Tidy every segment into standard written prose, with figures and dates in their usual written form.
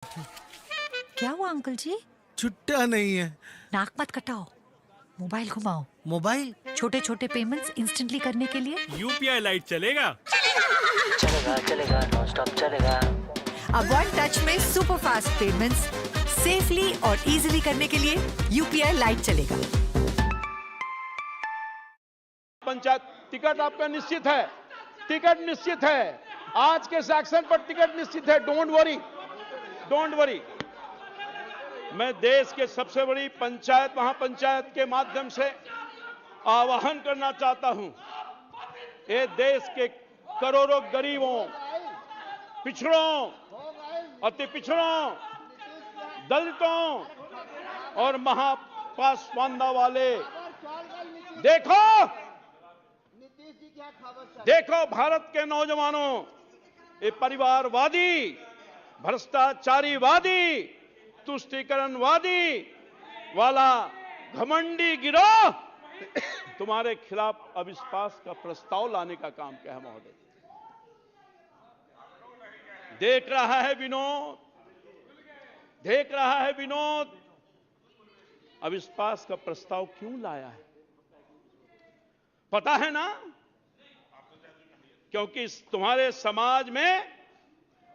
क्या हुआ अंकल जी? छुट्टा नहीं है। नाक मत कटाओ, मोबाइल घुमाओ। मोबाइल छोटे छोटे पेमेंट्स इंस्टेंटली करने के लिए यूपीआई लाइट चलेगा? चलेगा चलेगा नॉन स्टॉप चलेगा। अब वन टच में सुपर फास्ट पेमेंट्स सेफली और इजीली करने के लिए यूपीआई लाइट चलेगा। पंचायत टिकट आपका निश्चित है, टिकट निश्चित है। आज के सेक्शन पर टिकट निश्चित है। Don't worry, don't worry. मैं देश के सबसे बड़ी पंचायत महापंचायत के माध्यम से आह्वान करना चाहता हूं। ये देश के करोड़ों गरीबों, पिछड़ों, अति पिछड़ों, दलितों और महापासवानता वाले, देखो भारत के नौजवानों, ये परिवारवादी, भ्रष्टाचारीवादी, तुष्टीकरणवादी वाला घमंडी गिरोह तुम्हारे खिलाफ अविश्वास का प्रस्ताव लाने का काम क्या है महोदय? देख रहा है विनोद, देख रहा है विनोद, अविश्वास का प्रस्ताव क्यों लाया है? पता है ना? क्योंकि तुम्हारे समाज में,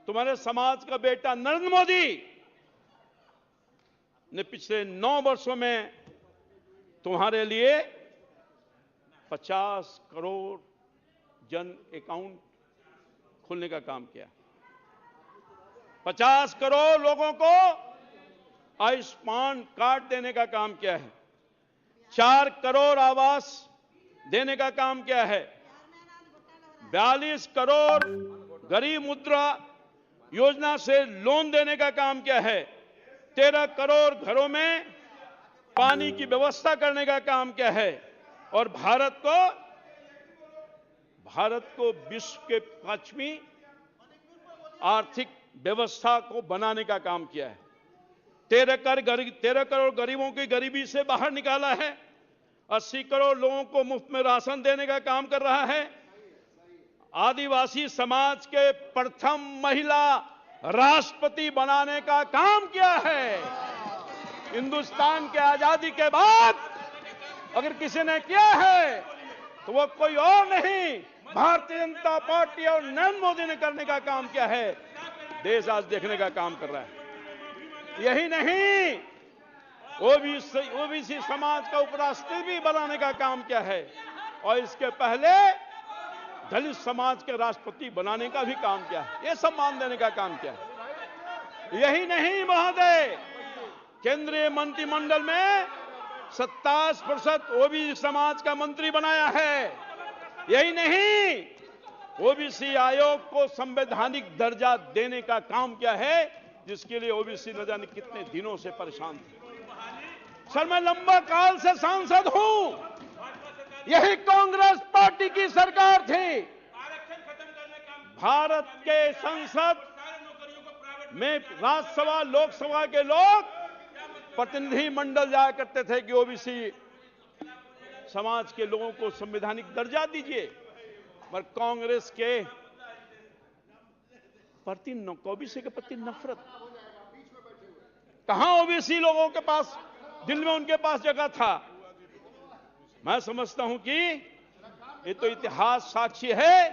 तुम्हारे समाज का बेटा नरेंद्र मोदी ने पिछले 9 वर्षों में तुम्हारे लिए 50 करोड़ जन अकाउंट खोलने का काम किया। 50 करोड़ लोगों को आयुष्मान कार्ड देने का काम किया है। 4 करोड़ आवास देने का काम किया है। 42 करोड़ गरीब मुद्रा योजना से लोन देने का काम किया है। 13 करोड़ घरों में पानी की व्यवस्था करने का काम किया है। और भारत को विश्व के 5वीं आर्थिक व्यवस्था को बनाने का काम किया है। 13 करोड़ गरीबों की गरीबी से बाहर निकाला है। 80 करोड़ लोगों को मुफ्त में राशन देने का काम कर रहा है। आदिवासी समाज के प्रथम महिला राष्ट्रपति बनाने का काम किया है। हिंदुस्तान के आजादी के बाद अगर किसी ने किया है तो वो कोई और नहीं, भारतीय जनता पार्टी और नरेंद्र मोदी ने करने का काम किया है। देश आज देखने का काम कर रहा है। यही नहीं, ओबीसी समाज का उपराष्ट्रपति भी बनाने का काम किया है। और इसके पहले दलित समाज के राष्ट्रपति बनाने का भी काम किया है। ये सम्मान देने का काम किया है। यही नहीं महोदय, केंद्रीय मंत्रिमंडल में 27% ओबीसी समाज का मंत्री बनाया है। यही नहीं, ओबीसी आयोग को संवैधानिक दर्जा देने का काम किया है, जिसके लिए ओबीसी न जाने कितने दिनों से परेशान थे। सर, मैं लंबा काल से सांसद हूं। यही कांग्रेस पार्टी की सरकार थी। भारत के संसद में राज्यसभा लोकसभा के लोग प्रतिनिधि मंडल जाया करते थे कि ओबीसी समाज के लोगों को संवैधानिक दर्जा दीजिए। पर कांग्रेस के ओबीसी के प्रति नफरत। कहां ओबीसी लोगों के पास, दिल में उनके पास जगह था? मैं समझता हूं कि ये तो इतिहास साक्षी है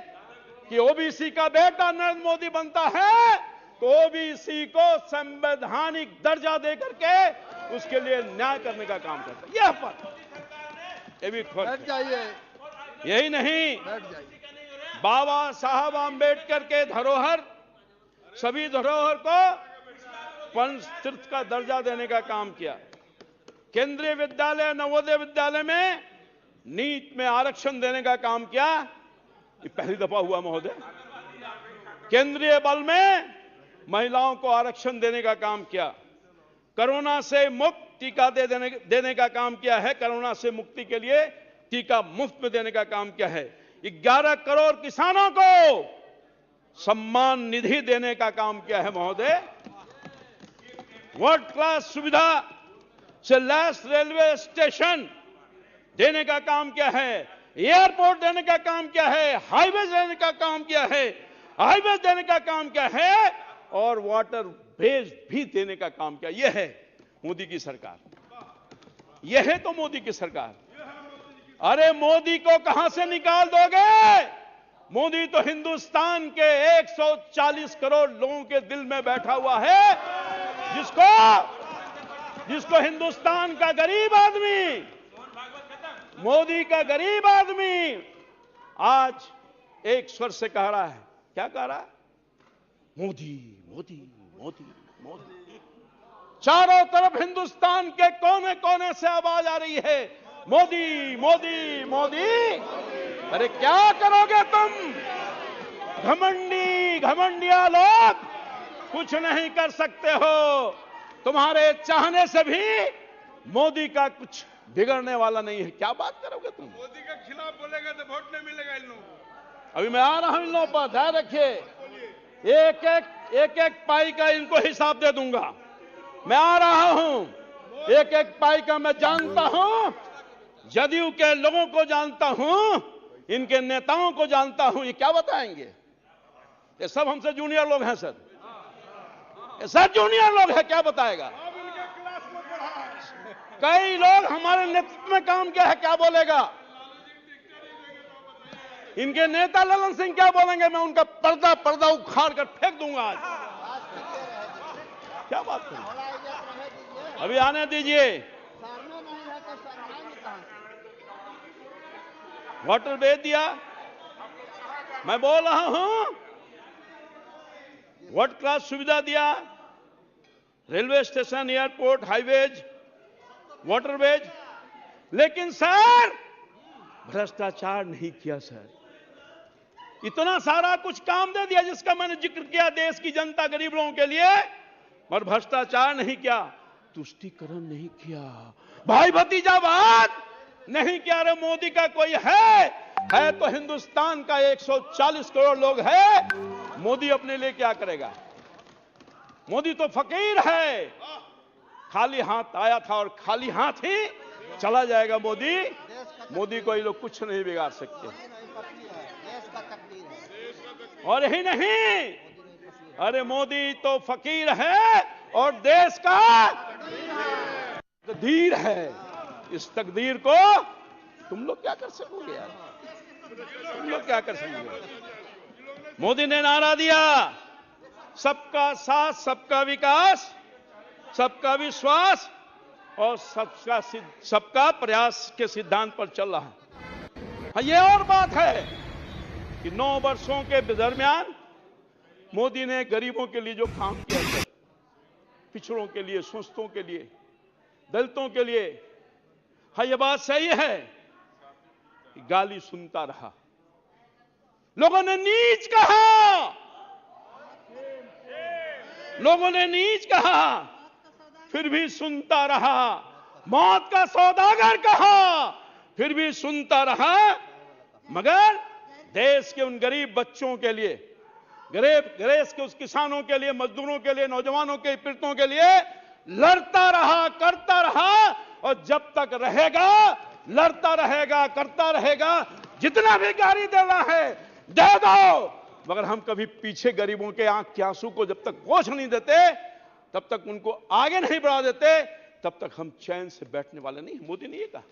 कि ओबीसी का बेटा नरेंद्र मोदी बनता है तो ओबीसी को संवैधानिक दर्जा देकर के उसके लिए न्याय करने का काम करता है। यह पर ये भी फर्क है। यही नहीं, बाबा साहब आंबेडकर के धरोहर, सभी धरोहर को पंच तीर्थ का दर्जा देने का काम किया। केंद्रीय विद्यालय, नवोदय विद्यालय में नीट में आरक्षण देने का काम किया। ये पहली दफा हुआ महोदय। केंद्रीय बल में महिलाओं को आरक्षण देने का काम किया। कोरोना से मुक्त टीका देने का काम किया है। कोरोना से मुक्ति के लिए टीका मुफ्त में देने का काम किया है। 11 करोड़ किसानों को सम्मान निधि देने का काम किया है महोदय। वर्ल्ड क्लास सुविधा से लैस रेलवे स्टेशन देने का काम किया है। एयरपोर्ट देने का काम किया है। हाईवे देने का काम किया है। हाईवे देने का काम किया है। और वाटर भेज भी देने का काम किया। यह है मोदी की सरकार, यह है तो मोदी की सरकार। अरे मोदी को कहां से निकाल दोगे? मोदी तो हिंदुस्तान के 140 करोड़ लोगों के दिल में बैठा हुआ है, जिसको हिंदुस्तान का गरीब आदमी, मोदी का गरीब आदमी आज एक स्वर से कह रहा है। क्या कह रहा है? मोदी मोदी मोदी मोदी। चारों तरफ हिंदुस्तान के कोने कोने से आवाज आ रही है, मोदी मोदी मोदी। अरे क्या करोगे तुम? घमंडिया लोग कुछ नहीं कर सकते हो। तुम्हारे चाहने से भी मोदी का कुछ बिगड़ने वाला नहीं है। क्या बात करोगे तुम? मोदी के खिलाफ बोलेगा तो वोट नहीं मिलेगा इन लोगों को। अभी मैं आ रहा हूं इन लोगों पर, ध्यान रखिए। एक एक पाई का इनको हिसाब दे दूंगा। मैं आ रहा हूं, एक एक पाई का मैं जानता हूं, जदयू के लोगों को जानता हूं, इनके नेताओं को जानता हूं। ये क्या बताएंगे? ये सब हमसे जूनियर लोग हैं सर, ये सब जूनियर लोग हैं। क्या बताएगा? अब इनके क्लास में पढ़ा है। कई लोग हमारे नेतृत्व में काम किया है, क्या बोलेगा? इनके नेता ललन सिंह क्या बोलेंगे? मैं उनका पर्दा उखाड़ कर फेंक दूंगा आज। क्या बात करें? अभी आने दीजिए। वाटर भेज दिया, मैं बोल रहा हूं। वर्ल्ड क्लास सुविधा दिया, railway station, airport, highways, waterways. लेकिन सर भ्रष्टाचार नहीं किया सर। इतना सारा कुछ काम दे दिया जिसका मैंने जिक्र किया देश की जनता, गरीब लोगों के लिए, और भ्रष्टाचार नहीं किया, तुष्टीकरण नहीं किया, भाई भतीजावाद नहीं किया। अरे मोदी का कोई है तो हिंदुस्तान का 140 करोड़ लोग है। मोदी अपने लिए क्या करेगा? मोदी तो फकीर है, खाली हाथ आया था और खाली हाथ ही चला जाएगा। मोदी को ये लोग कुछ नहीं बिगाड़ सकते। और यही नहीं, अरे मोदी तो फकीर है और देश का तकदीर है। इस तकदीर को तुम लोग क्या कर सकोगे यार? तुम लोग क्या कर सकोगे? मोदी ने नारा दिया, सबका साथ, सबका विकास, सबका विश्वास और सबका प्रयास के सिद्धांत पर चल रहा है। हाँ, ये और बात है कि 9 वर्षों के दरमियान मोदी ने गरीबों के लिए जो काम किया, पिछड़ों के लिए, शोषितों के लिए, दलितों के लिए, हाँ ये बात सही है कि गाली सुनता रहा, लोगों ने नीच कहा, लोगों ने नीच कहा, फिर भी सुनता रहा। मौत का सौदागर कहा, फिर भी सुनता रहा। मगर देश के उन गरीब बच्चों के लिए, देश के उस किसानों के लिए, मजदूरों के लिए, नौजवानों के, पीड़ितों के लिए लड़ता रहा, करता रहा। और जब तक रहेगा लड़ता रहेगा, करता रहेगा। जितना भी गाली देना है दे दो, मगर हम कभी पीछे गरीबों के आंख के आंसू को जब तक पोंछ नहीं देते, तब तक उनको आगे नहीं बढ़ा देते, तब तक हम चैन से बैठने वाले नहीं। मोदी ने ये कहा,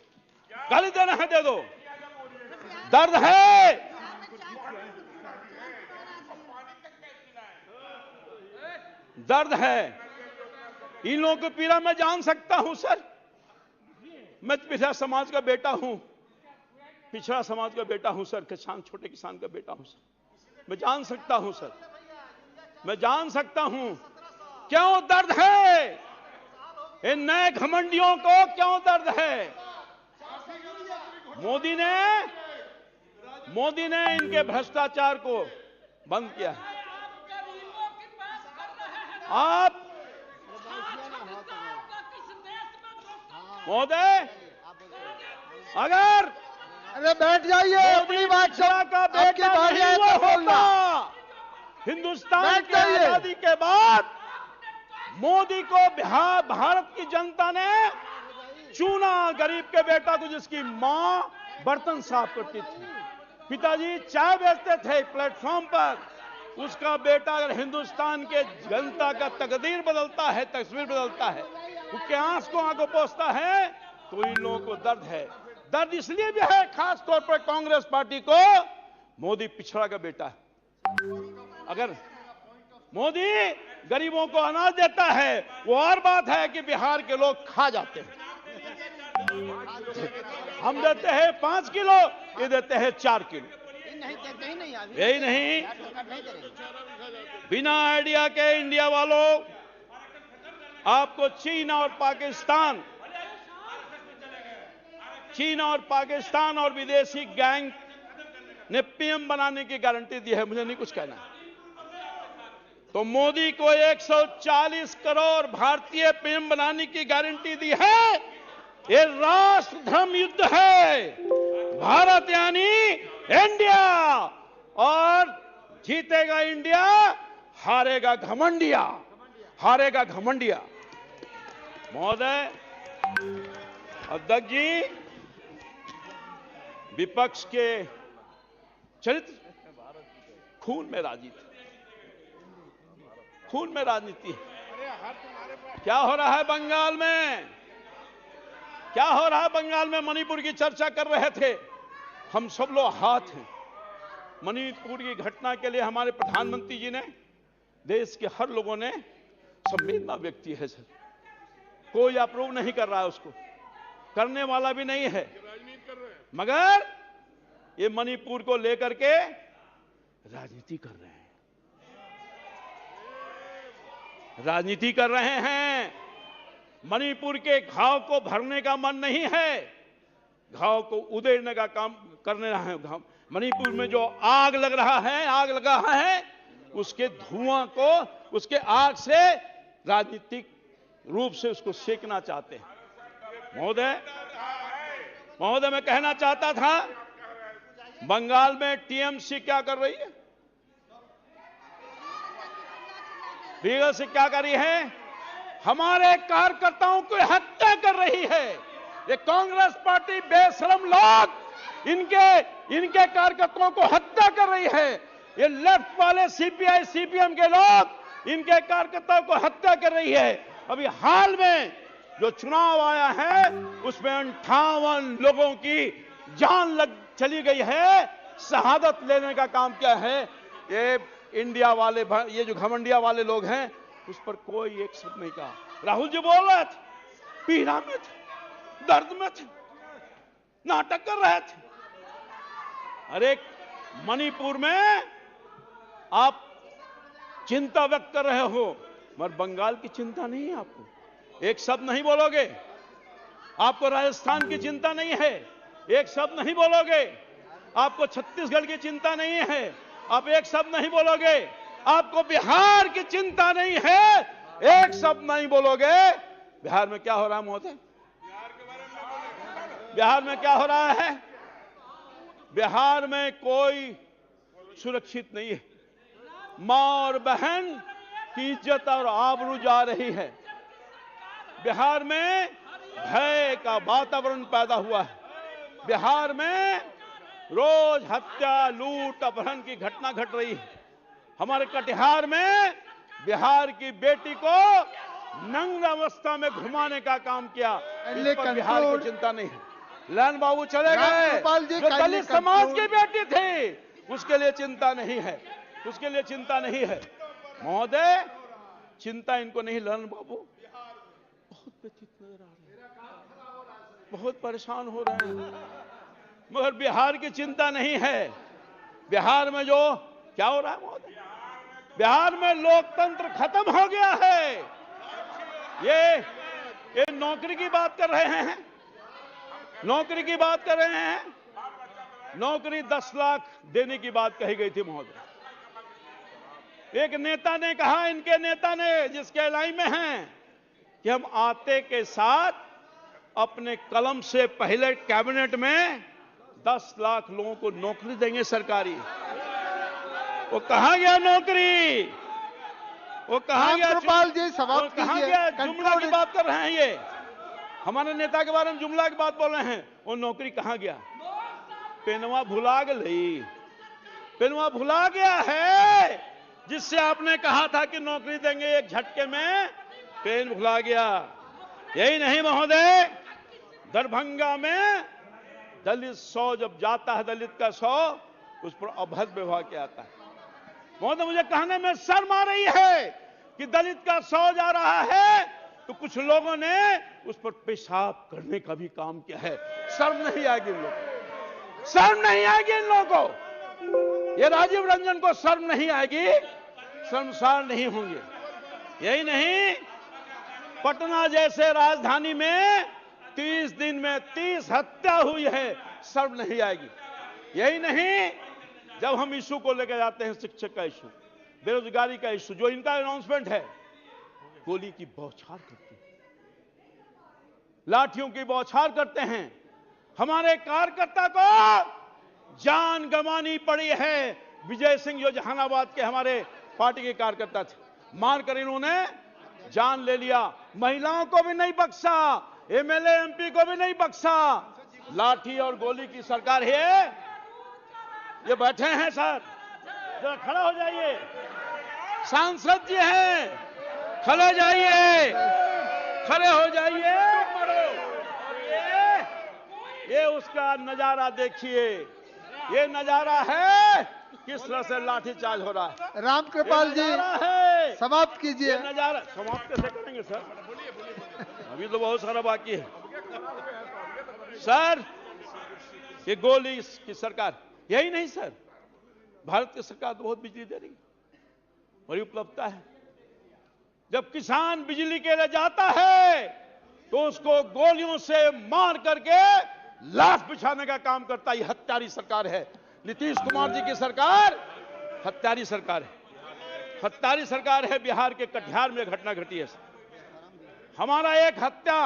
गाली देना है दे दो, दर्द है, दर्द है। इन लोगों को पीड़ा मैं जान सकता हूं सर। मैं पिछड़ा समाज का बेटा हूं, पिछड़ा समाज का बेटा हूं सर, किसान, छोटे किसान का बेटा हूं सर। मैं जान सकता हूं सर, मैं जान सकता हूं क्यों दर्द है। इन नए घमंडियों को क्यों दर्द है। मोदी ने इनके भ्रष्टाचार को बंद किया है। आप महोदय, अगर अरे बैठ जाइए, अपनी बात का बेटा नहीं हुआ होता, हिंदुस्तान की आजादी के बाद मोदी को भारत की जनता ने चुना, गरीब के बेटा को, जिसकी मां बर्तन साफ करती थी, पिताजी चाय बेचते थे प्लेटफॉर्म पर, उसका बेटा अगर हिंदुस्तान के जनता का तकदीर बदलता है, तस्वीर बदलता है, उसके आंस को आंखों पोंछता है, तो इन लोगों को दर्द है। दर्द इसलिए भी है खास तौर पर कांग्रेस पार्टी को, मोदी पिछड़ा का बेटा है। अगर मोदी गरीबों को अनाज देता है वो और बात है कि बिहार के लोग खा जाते हैं। हम देते हैं 5 किलो, ये देते हैं 4 किलो। यही नहीं, बिना आइडिया के इंडिया वालों, आपको चीन और पाकिस्तान और विदेशी गैंग ने पीएम बनाने की गारंटी दी है। मुझे नहीं कुछ कहना। तो मोदी को 140 करोड़ भारतीय पीएम बनाने की गारंटी दी है। ये राष्ट्र धर्म युद्ध है। भारत यानी इंडिया, और जीतेगा इंडिया, हारेगा घमंडिया, हारेगा घमंडिया। महोदय, अध्यक्ष जी, विपक्ष के चरित्र खून में राजनीति, खून में राजनीति है। क्या हो रहा है बंगाल में? क्या हो रहा है बंगाल में? मणिपुर की चर्चा कर रहे थे। हम सब लोग हाथ हैं। मणिपुर की घटना के लिए हमारे प्रधानमंत्री जी ने, देश के हर लोगों ने संवेदना व्यक्त की है। सर, कोई अप्रूव नहीं कर रहा है, उसको करने वाला भी नहीं है, मगर ये मणिपुर को लेकर के राजनीति कर रहे हैं, राजनीति कर रहे हैं। मणिपुर के घाव को भरने का मन नहीं है, घाव को उधेड़ने का काम करने रहा है। मणिपुर में जो आग लग रहा है, आग लगा है, उसके धुआं को, उसके आग से राजनीतिक रूप से उसको सेकना चाहते हैं। महोदय, मैं कहना चाहता था, बंगाल में टीएमसी क्या कर रही है? लीगल से क्या कर रही है? हमारे कार्यकर्ताओं को हत्या कर रही है। ये कांग्रेस पार्टी बेशरम लोग इनके कार्यकर्ताओं को हत्या कर रही है। ये लेफ्ट वाले सीपीआई सीपीएम के लोग इनके कार्यकर्ताओं को हत्या कर रही है। अभी हाल में जो चुनाव आया है उसमें 58 लोगों की जान चली गई है। शहादत लेने का काम किया है। ये इंडिया वाले, ये जो घमंडिया वाले लोग हैं, उस पर कोई एक शब्द नहीं कहा। राहुल जी बोल रहे थे, पीड़ा में थे, दर्द में थे, नाटक कर रहे थे। अरे मणिपुर में आप चिंता व्यक्त कर रहे हो, मगर बंगाल की चिंता नहीं है आपको। एक शब्द नहीं बोलोगे। आपको राजस्थान की चिंता नहीं है, एक शब्द नहीं बोलोगे। आपको छत्तीसगढ़ की चिंता नहीं है, आप एक शब्द नहीं बोलोगे। आपको बिहार की चिंता नहीं है, एक शब्द नहीं बोलोगे। बिहार में क्या हो रहा है महोदय? बिहार में क्या हो रहा है? बिहार में कोई सुरक्षित नहीं है। मां और बहन की इज्जत और आबरू जा रही है। बिहार में भय का वातावरण पैदा हुआ है। बिहार में रोज हत्या, लूट, अपहरण की घटना घट रही है। हमारे कटिहार में बिहार की बेटी को नंग अवस्था में घुमाने का काम किया। इस पर बिहार की चिंता नहीं है। लैन बाबू चले गए, जो दलित समाज की बेटी थी, उसके लिए चिंता नहीं है, उसके लिए चिंता नहीं है। महोदय, चिंता इनको नहीं। ललन बाबू बहुत व्यथित नजर आ रहे हैं, बहुत परेशान हो रहे हैं, मगर बिहार की चिंता नहीं है। बिहार में जो क्या हो रहा है महोदय? बिहार में लोकतंत्र खत्म हो गया है। ये नौकरी की बात कर रहे हैं, नौकरी की बात कर रहे हैं। नौकरी 10 लाख देने की बात कही गई थी महोदय। एक नेता ने कहा, इनके नेता ने, जिसके लाइन में हैं, कि हम आते के साथ अपने कलम से पहले कैबिनेट में 10 लाख लोगों को नौकरी देंगे सरकारी। वो कहां गया नौकरी? वो कहां गया? गोपाल जी सवाल कहां गया? जुमला की बात कर रहे हैं। ये हमारे नेता के बारे में जुमला की बात बोल रहे हैं। वो नौकरी कहां गया? पेनवा भुला गई, पेनवा भुला गया है। जिससे आपने कहा था कि नौकरी देंगे, एक झटके में पेन भुला गया। यही नहीं महोदय, दरभंगा में दलित 100 जब जाता है, दलित का 100, उस पर अभद्र व्यवहार किया जाता है। महोदय, मुझे कहने में शर्म आ रही है कि दलित का 100 जा रहा है तो कुछ लोगों ने उस पर पेशाब करने का भी काम किया है। शर्म नहीं आएगी इन लोगों को, शर्म नहीं आएगी इन लोगों को। ये राजीव रंजन को शर्म नहीं आएगी, शर्मसार नहीं होंगे। यही नहीं, पटना जैसे राजधानी में 30 दिन में 30 हत्या हुई है, शर्म नहीं आएगी। यही नहीं, जब हम इशू को लेकर जाते हैं, शिक्षक का इशू, बेरोजगारी का इशू, जो इनका अनाउंसमेंट है, गोली की बौछार करते हैं, लाठियों की बौछार करते हैं। हमारे कार्यकर्ता को जान गंवानी पड़ी है। विजय सिंह जो जहानाबाद के हमारे पार्टी के कार्यकर्ता थे, मारकर इन्होंने जान ले लिया। महिलाओं को भी नहीं बख्शा, एमएलए एमपी को भी नहीं बख्शा। लाठी और गोली की सरकार है। ये बैठे हैं सर, जरा खड़ा हो जाइए। सांसद जी हैं, खड़े जाइए, खड़े हो जाइए। ये उसका नजारा देखिए, ये नजारा है किस तरह से लाठीचार्ज हो रहा है। राम कृपाल जी समाप्त कीजिए। नजारा समाप्त कैसे करेंगे सर? अभी तो बहुत सारा बाकी है सर। ये गोली की सरकार, यही नहीं सर, भारत की सरकार तो बहुत बिजली दे रही है, बड़ी उपलब्धता है। जब किसान बिजली के लिए जाता है तो उसको गोलियों से मार करके लाश बिछाने का काम करता है। ये हत्यारी सरकार है। नीतीश कुमार जी की सरकार हत्यारी सरकार है, हत्यारी सरकार है। बिहार के कटिहार में घटना घटी है। हमारा एक हत्या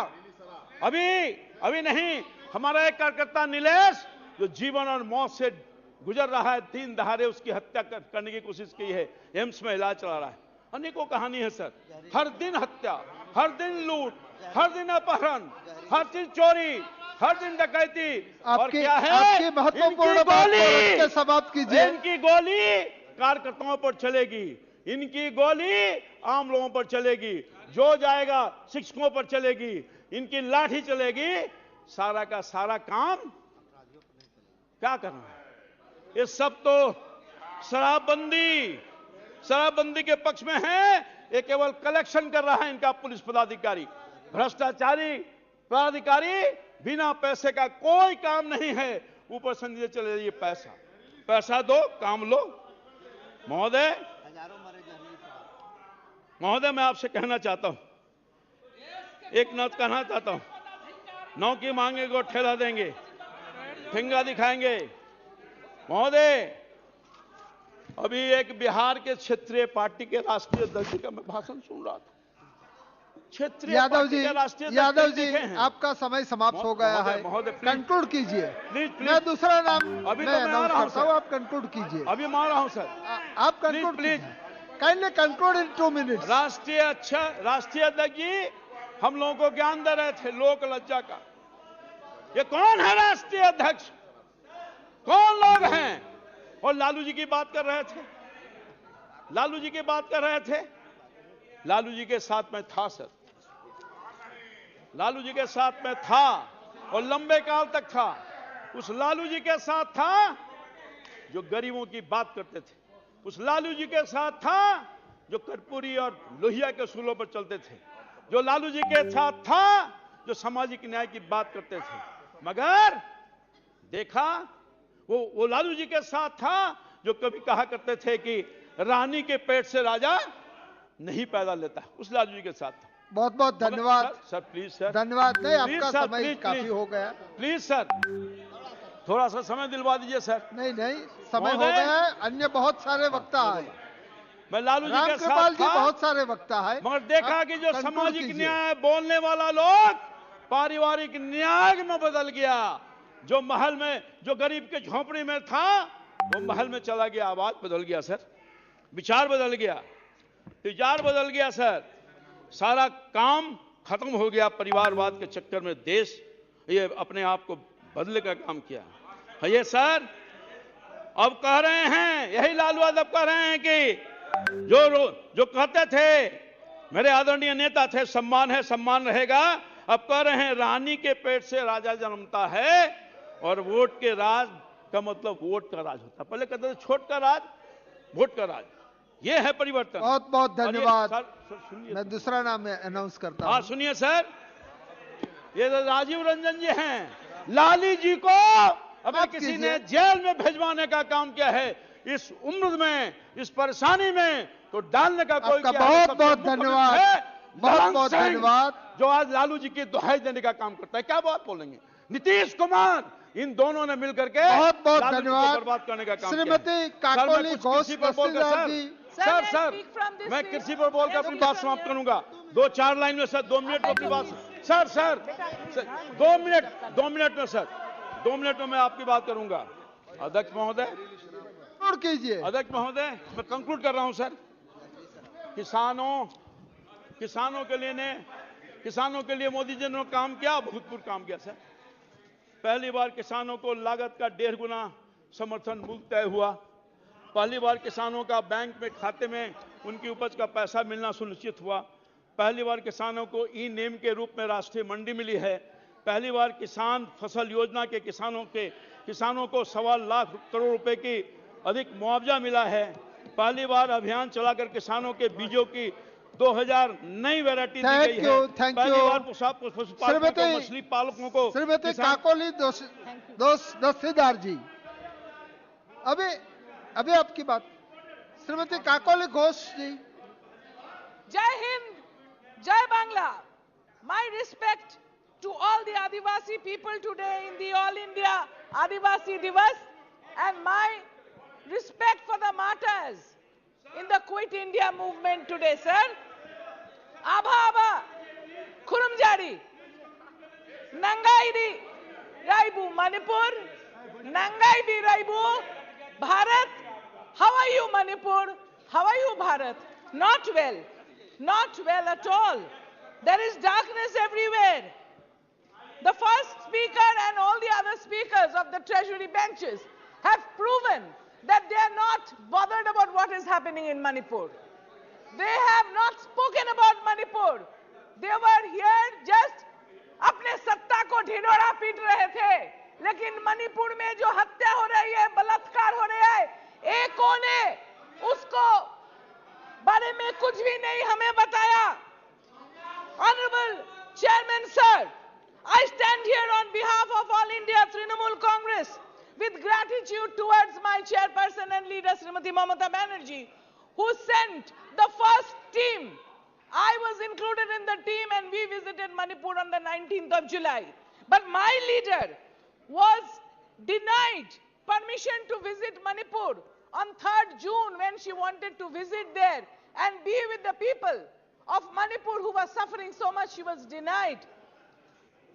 अभी नहीं, हमारा एक कार्यकर्ता नीलेश जो जीवन और मौत से गुजर रहा है, 3 दहाड़े उसकी हत्या करने की कोशिश की है, एम्स में इलाज चला रहा है। अनेकों कहानी है सर। हर दिन हत्या, हर दिन लूट, हर दिन अपहरण, हर दिन चोरी, हर दिन डकैती। और क्या है, आपकी महत्वपूर्ण बात को समाप्त कीजिए। इनकी गोली कार्यकर्ताओं पर चलेगी, इनकी गोली आम लोगों पर चलेगी, जो जाएगा शिक्षकों पर चलेगी, इनकी लाठी चलेगी। सारा का सारा काम क्या करना है? ये सब तो शराबबंदी के पक्ष में है। ये केवल कलेक्शन कर रहा है इनका पुलिस पदाधिकारी, भ्रष्टाचारी पदाधिकारी। बिना पैसे का कोई काम नहीं है। ऊपर से नीचे चले जाइए, पैसा दो, काम लो। महोदय, मैं आपसे कहना चाहता हूं, एक नौत कहना चाहता हूं, नौकी मांगेंगे और ठेला देंगे, फिंगा दिखाएंगे। महोदय, अभी एक बिहार के क्षेत्रीय पार्टी के राष्ट्रीय अध्यक्ष का मैं भाषण सुन रहा था। क्षेत्रीय यादव जी हैं। आपका समय समाप्त हो गया है, कंक्लूड कीजिए। प्लीज। मैं दूसरा नाम अभी मैं तो अनाउंस करता हूं, आप कंक्लूड कीजिए। अभी मार रहा हूं सर, आप conclude please. Kindly conclude in 2 minutes. राष्ट्रीय अध्यक्ष जी हम लोगों को ज्ञान दे रहे थे लोक लज्जा का। ये कौन है राष्ट्रीय अध्यक्ष? कौन लोग हैं? और लालू जी की बात कर रहे थे, लालू जी की बात कर रहे थे। लालू जी के साथ में था सर, लालू जी के साथ में था और लंबे काल तक था। उस लालू जी के साथ था जो गरीबों की बात करते थे, उस लालू जी के साथ था जो कर्पूरी और लोहिया के सूलों पर चलते थे, जो लालू जी के साथ था जो सामाजिक न्याय की बात करते थे। मगर देखा, वो लालू जी के साथ था जो कभी कहा करते थे कि रानी के पेट से राजा नहीं पैदा लेता। उस लालू जी के साथ था। बहुत बहुत धन्यवाद सर। प्लीज सर, धन्यवाद। नहीं, आपका सर, समय काफी हो गया। प्लीज सर, थोड़ा सा समय दिलवा दीजिए सर। नहीं, समय हो गया है। अन्य बहुत सारे वक्ता आए। मैं लालू जी के साथ जी था, बहुत सारे वक्ता है, मगर देखा कि जो सामाजिक न्याय बोलने वाला लोग पारिवारिक न्याय में बदल गया। जो महल में, जो गरीब के झोपड़ी में था, वो महल में चला गया। आवाज बदल गया सर, विचार बदल गया, विचार बदल गया सर। सारा काम खत्म हो गया। परिवारवाद के चक्कर में देश ये अपने आप को बदलने का काम किया। ये सर अब कह रहे हैं, यही लालू यादव कह रहे हैं कि जो कहते थे मेरे आदरणीय नेता थे, सम्मान है सम्मान रहेगा, अब कह रहे हैं रानी के पेट से राजा जन्मता है और वोट के राज का मतलब वोट का राज होता है। पहले कहते थे छोट का राज, वोट का राज। ये है परिवर्तन। बहुत बहुत धन्यवाद। सर सुनिए, मैं दूसरा नाम अनाउंस करता हाँ हूँ। सुनिए सर, ये तो राजीव रंजन जी हैं। लाली जी को अगर किसी ने जेल में भेजवाने का काम किया है इस उम्र में, इस परेशानी में, तो डालने का कोई आपका क्या है? बहुत सबसे बहुत मुख्य धन्यवाद। है बहुत ललन बहुत सिंह, धन्यवाद। जो आज लालू जी की दुहाई देने का काम करता है। क्या बात बोलेंगे? नीतीश कुमार, इन दोनों ने मिलकर के बहुत बहुत लालू जी को धन्यवाद। बर्बाद करने का काम किया है। श्रीमती सर, काकोली मैं कुछ घोष कृषि पर बोलकर दस्तीदार जी। सर मैं कृषि पर बोलकर अपनी बात समाप्त करूंगा। 2-4 लाइन में सर, 2 मिनट में अपनी बात। सर 2 मिनट में सर, 2 मिनट में मैं आपकी बात करूंगा। अध्यक्ष महोदय, कीजिए। अध्यक्ष महोदय, मैं कंक्लूड कर रहा हूं सर। किसानों के लिए मोदी जी ने काम किया, भूतपूर्व काम किया सर। पहली बार किसानों को लागत का 1.5 गुना समर्थन मूल्य तय हुआ। पहली बार किसानों का बैंक में खाते में उनकी उपज का पैसा मिलना सुनिश्चित हुआ। पहली बार किसानों को ई नेम के रूप में राष्ट्रीय मंडी मिली है। पहली बार किसान फसल योजना के किसानों को 1.25 लाख करोड़ रुपए की अधिक मुआवजा मिला है। पहली बार अभियान चलाकर किसानों के बीजों की 2000 नई वैरायटी दी गई है। पहली बार पशुपालकों को, मछली पालकों को। श्रीमती काकोली दस्तीदार जी, अभी आपकी बात। श्रीमती काकोली घोष जी। जय हिंद, जय Bangla. My respect to all the Adivasi people today in the All India Adivasi Divas, and my respect for the martyrs in the Quit India movement today, sir. Abha, Khurumjari, Nangai di Raibu, Manipur, Nangai di Raibu, Bharat. How are you, Manipur? How are you, Bharat? Not well. Not well at all. There is darkness everywhere. The first speaker and all the other speakers of the treasury benches have proven that they are not bothered about what is happening in Manipur. They have not spoken about Manipur. They were here just अपने सत्ता को ढिंढोरा पीट रहे थे, लेकिन मणिपुर में जो हत्या हो रही है, बलात्कार हो रहा है, एकों ने उसको बारे में कुछ भी नहीं हमें बताया। Honorable Chairman Sir, I stand here on behalf of All India Trinamool Congress with gratitude towards my chairperson and leader Srimati Mamata Banerjee, who sent the first team. I was included in the team and we visited Manipur on the 19th of July. But my leader was denied permission to visit Manipur on 3rd June when she wanted to visit there and be with the people of Manipur who were suffering so much. She was denied.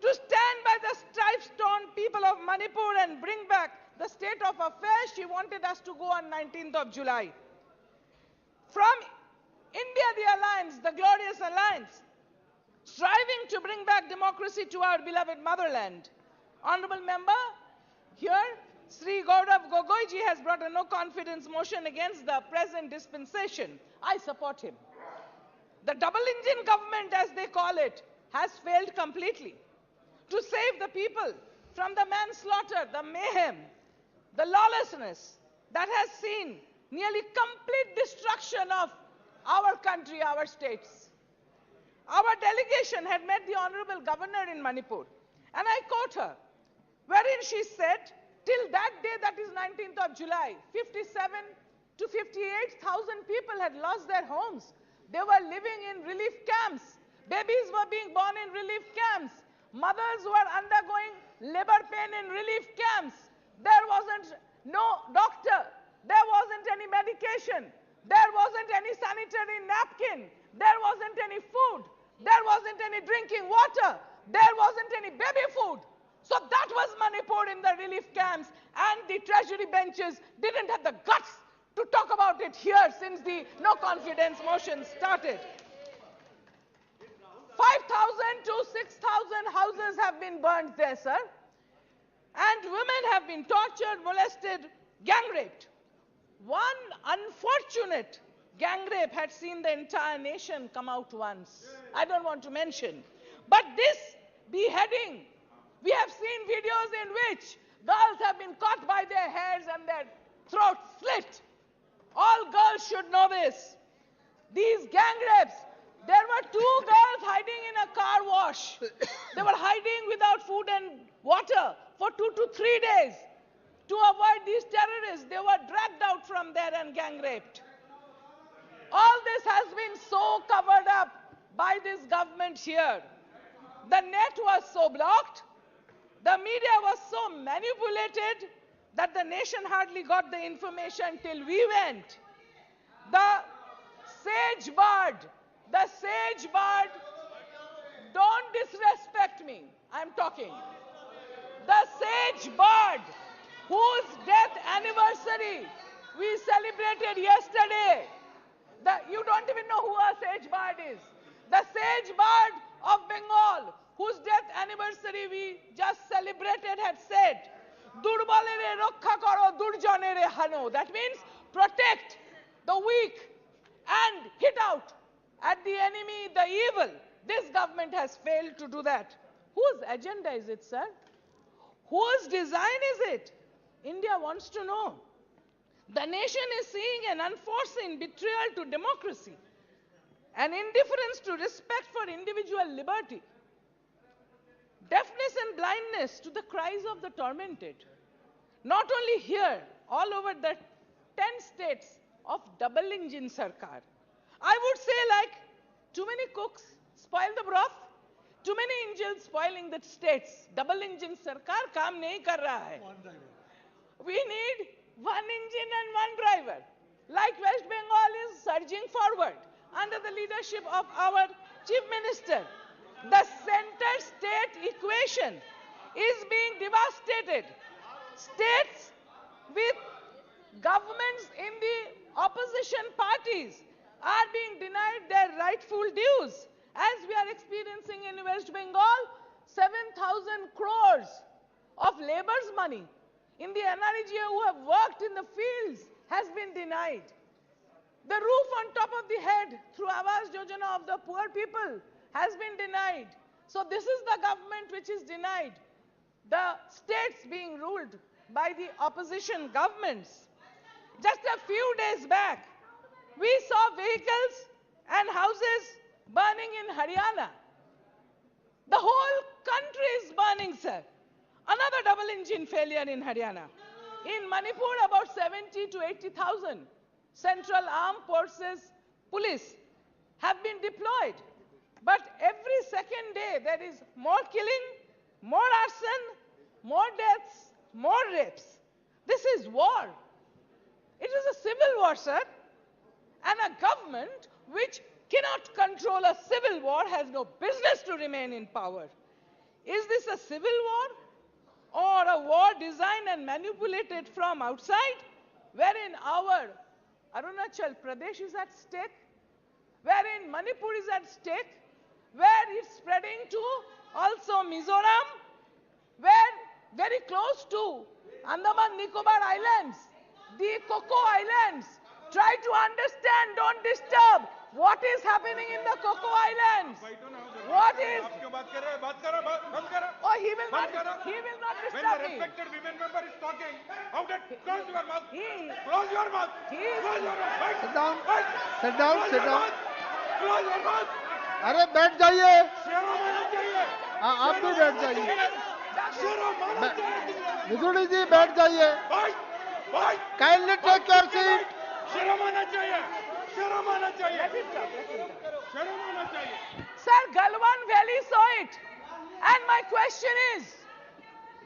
To stand by the strife-torn people of Manipur and bring back the state of affairs, she wanted us to go on 19th of July. From India, the alliance, the glorious alliance, striving to bring back democracy to our beloved motherland. Honorable member, here Sri Gaurav Gogoiji has brought a no-confidence motion against the present dispensation. I support him. The double-engine government, as they call it, has failed completely to save the people from the manslaughter, the mayhem, the lawlessness that has seen nearly complete destruction of our country, our states. Our delegation had met the Honorable Governor in Manipur, and I quote her, wherein she said, till that day, that is 19th of July, 57 to 58,000 people had lost their homes. They were living in relief camps. Babies were being born in relief camps. Mothers were undergoing labor pain in relief camps. There wasn't no doctor. There wasn't any medication. There wasn't any sanitary napkin. There wasn't any food. There wasn't any drinking water. There wasn't any baby food. So that was Manipur in the relief camps, and the treasury benches didn't have the guts to talk about it here since the no confidence motion started. 5,000 to 6,000 houses have been burned there, sir. And women have been tortured, molested, gang raped. One unfortunate gang rape had seen the entire nation come out once. I don't want to mention. But this beheading, we have seen videos in which girls have been caught by their hairs and their throats slit. All girls should know this. These gang rapes, there were 2 girls hiding in a car wash. They were hiding without food and water for 2 to 3 days. To avoid these terrorists, they were dragged out from there and gang raped. All this has been so covered up by this government here. The net was so blocked, the media was so manipulated that the nation hardly got the information till we went. The sage bird, don't disrespect me, I'm talking. The sage bird, whose death anniversary we celebrated yesterday. You don't even know who a sage bird is. The sage bird of Bengal, whose death anniversary we just celebrated, had said, Durbalere rokha karo, durjanere hano. That means protect the weak and hit out at the enemy, the evil. This government has failed to do that. Whose agenda is it, sir? Whose design is it? India wants to know. The nation is seeing an unforeseen betrayal to democracy, an indifference to respect for individual liberty, deafness and blindness to the cries of the tormented. Not only here, all over the 10 states of double engine sarkar. I would say, like, too many cooks spoil the broth, too many engines spoiling the states. Double engine sarkar kaam nahi kar raha hai. We need 1 engine and 1 driver. Like West Bengal is surging forward under the leadership of our Chief Minister. The center-state equation is being devastated. States with governments in the opposition parties are being denied their rightful dues. As we are experiencing in West Bengal, 7,000 crores of labor's money in the NREGA who have worked in the fields has been denied. The roof on top of the head through Awas Yojana of the poor people has been denied. So this is the government which is denied. The states being ruled by the opposition governments. Just a few days back, we saw vehicles and houses burning in Haryana. The whole country is burning, sir. Another double engine failure in Haryana. In Manipur, about 70 to 80,000 Central Armed Forces police have been deployed. But every second day, there is more killing, more arson, more deaths, more rapes. This is war. It is a civil war, sir. And a government which cannot control a civil war has no business to remain in power. Is this a civil war or a war designed and manipulated from outside, wherein our Arunachal Pradesh is at stake, wherein Manipur is at stake, where it's spreading to also Mizoram, where very close to Andaman Nicobar Islands, the Cocoa Islands. Try to understand, don't disturb. What is happening in the Cocoa Islands? What is? Oh, he will not disturb When the me. respected women member is talking, how that close your mouth? Close your mouth. Close your mouth. Sit down. Sit down. Sit down. Close your mouth. अरे बैठ जाइए. शर्म आना चाहिए. हाँ, आप भी बैठ जाइए. शर्म आना चाहिए. मिथुनी जी बैठ जाइए. भाई. Kindly take your seat. शर्म आना चाहिए. शर्म आना चाहिए. शर्म आना चाहिए. Sir, Galwan Valley saw it. And my question is,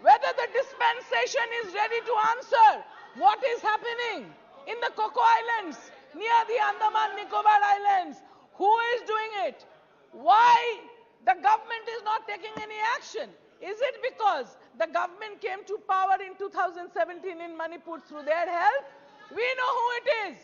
whether the dispensation is ready to answer what is happening in the Cocoa Islands, near the Andaman Nicobar Islands. Who is doing it? Why the government is not taking any action? Is it because the government came to power in 2017 in Manipur through their help? We know who it is.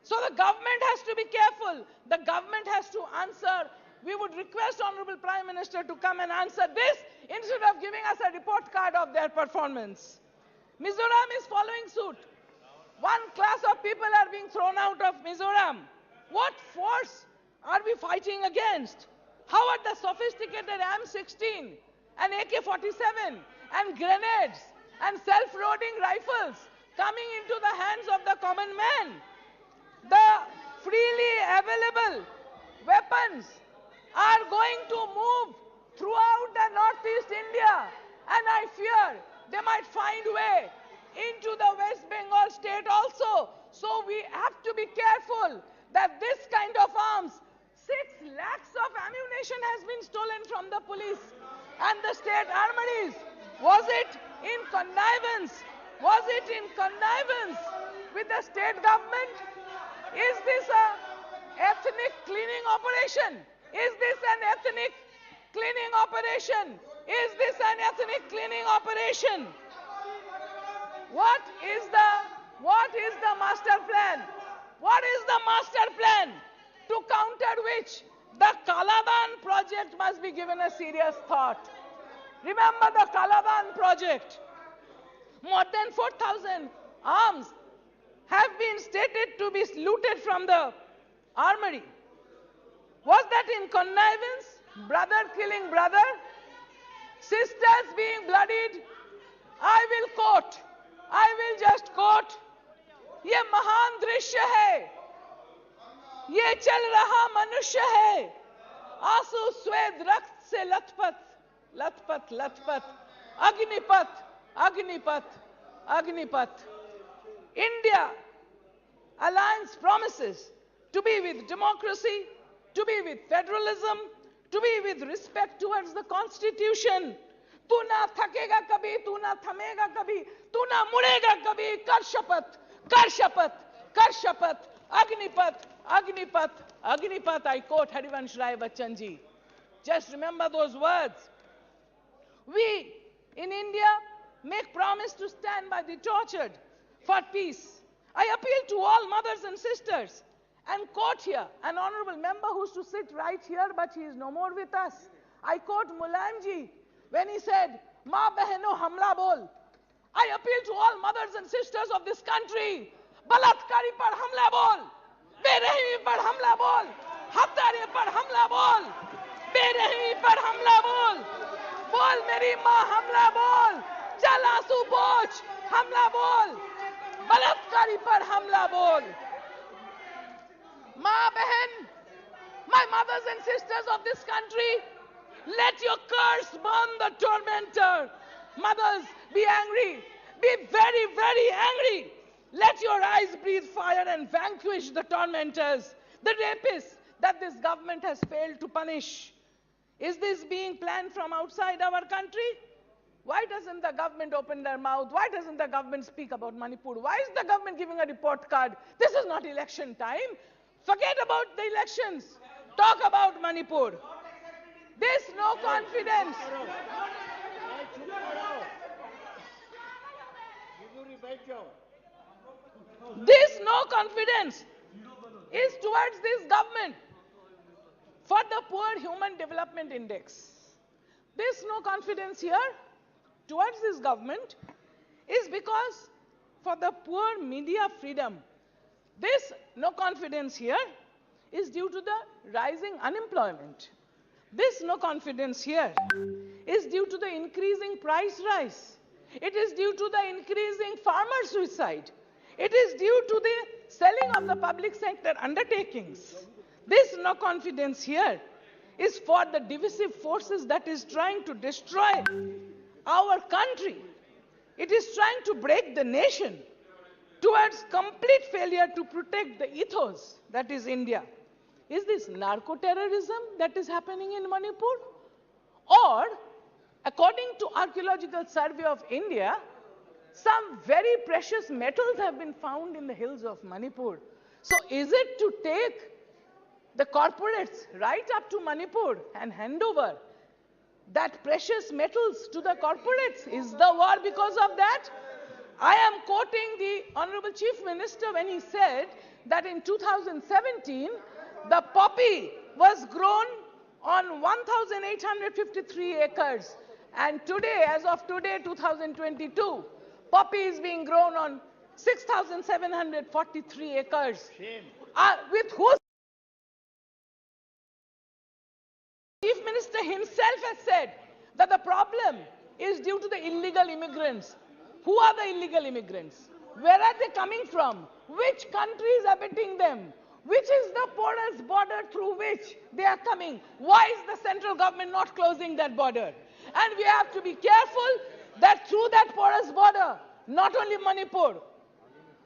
So the government has to be careful. The government has to answer. We would request Honorable Prime Minister to come and answer this instead of giving us a report card of their performance. Mizoram is following suit. One class of people are being thrown out of Mizoram. What force are we fighting against? How are the sophisticated M16 and AK-47 and grenades and self-loading rifles coming into the hands of the common man? The freely available weapons are going to move throughout the northeast India, and I fear they might find way into the West Bengal state also. So we have to be careful that this kind of arms, 6 lakhs of ammunition has been stolen from the police and the state armories. Was it in connivance? Was it in connivance with the state government? Is this an ethnic cleaning operation? Is this an ethnic cleaning operation? Is this an ethnic cleaning operation? What is the master plan? What is the master plan to counter which the Kaladan project must be given a serious thought? Remember the Kaladan project. More than 4,000 arms have been stated to be looted from the armory. Was that in connivance? Brother killing brother? Sisters being bloodied? I will quote. I will just quote. ये महान दृश्य है, ये चल रहा मनुष्य है, आंसू स्वेद रक्त से लथपथ, लथपथ, लथपथ, Agnipath, Agnipath, Agnipath. India alliance promises to be with democracy, to be with federalism, to be with respect towards the constitution. तू ना थकेगा कभी, तू ना थमेगा कभी, तू ना मुड़ेगा कभी. कर शपथ, कर शपथ, कर शपथ. Agnipath, Agnipath, Agnipath. I quote Harivansh Rai Bachchan ji. Just remember those words. We in India make promise to stand by the tortured for peace. I appeal to all mothers and sisters and quote here an honorable member who's to sit right here, but he is no more with us. I quote Mulayam ji when he said, "Ma behno hamla bol." I appeal to all mothers and sisters of this country. बलात्कारी पर हमला बोल, बेरहमी पर हमला बोल, हत्यारे पर हमला बोल, बेरहमी पर हमला बोल, बोल मेरी माँ हमला बोल, चल आंसू पोंछ हमला बोल, बलात्कारी पर हमला बोल. माँ बहन, my mothers and sisters of this country, let your curse burn the tormentor. Mothers, be angry, be very, very angry. Let your eyes breathe fire and vanquish the tormentors, the rapists that this government has failed to punish. Is this being planned from outside our country? Why doesn't the government open their mouth? Why doesn't the government speak about Manipur? Why is the government giving a report card? This is not election time. Forget about the elections. Talk about Manipur. This no confidence. This no confidence is towards this government for the Poor Human Development Index. This no confidence here towards this government is because for the poor media freedom. This no confidence here is due to the rising unemployment. This no confidence here is due to the increasing price rise. It is due to the increasing farmer suicide. It is due to the selling of the public sector undertakings. This no confidence here is for the divisive forces that is trying to destroy our country. It is trying to break the nation towards complete failure to protect the ethos that is India. Is this narco-terrorism that is happening in Manipur? Or, according to Archaeological Survey of India, some very precious metals have been found in the hills of Manipur. So is it to take the corporates right up to Manipur and hand over that precious metals to the corporates? Is the war because of that? I am quoting the Honorable Chief Minister when he said that in 2017, the poppy was grown on 1,853 acres. And today, as of today, 2022, poppy is being grown on 6,743 acres. With whose Chief Minister himself has said that the problem is due to the illegal immigrants. Who are the illegal immigrants? Where are they coming from? Which country is abetting them? Which is the porous border through which they are coming? Why is the central government not closing that border? And we have to be careful that through that porous border, not only Manipur,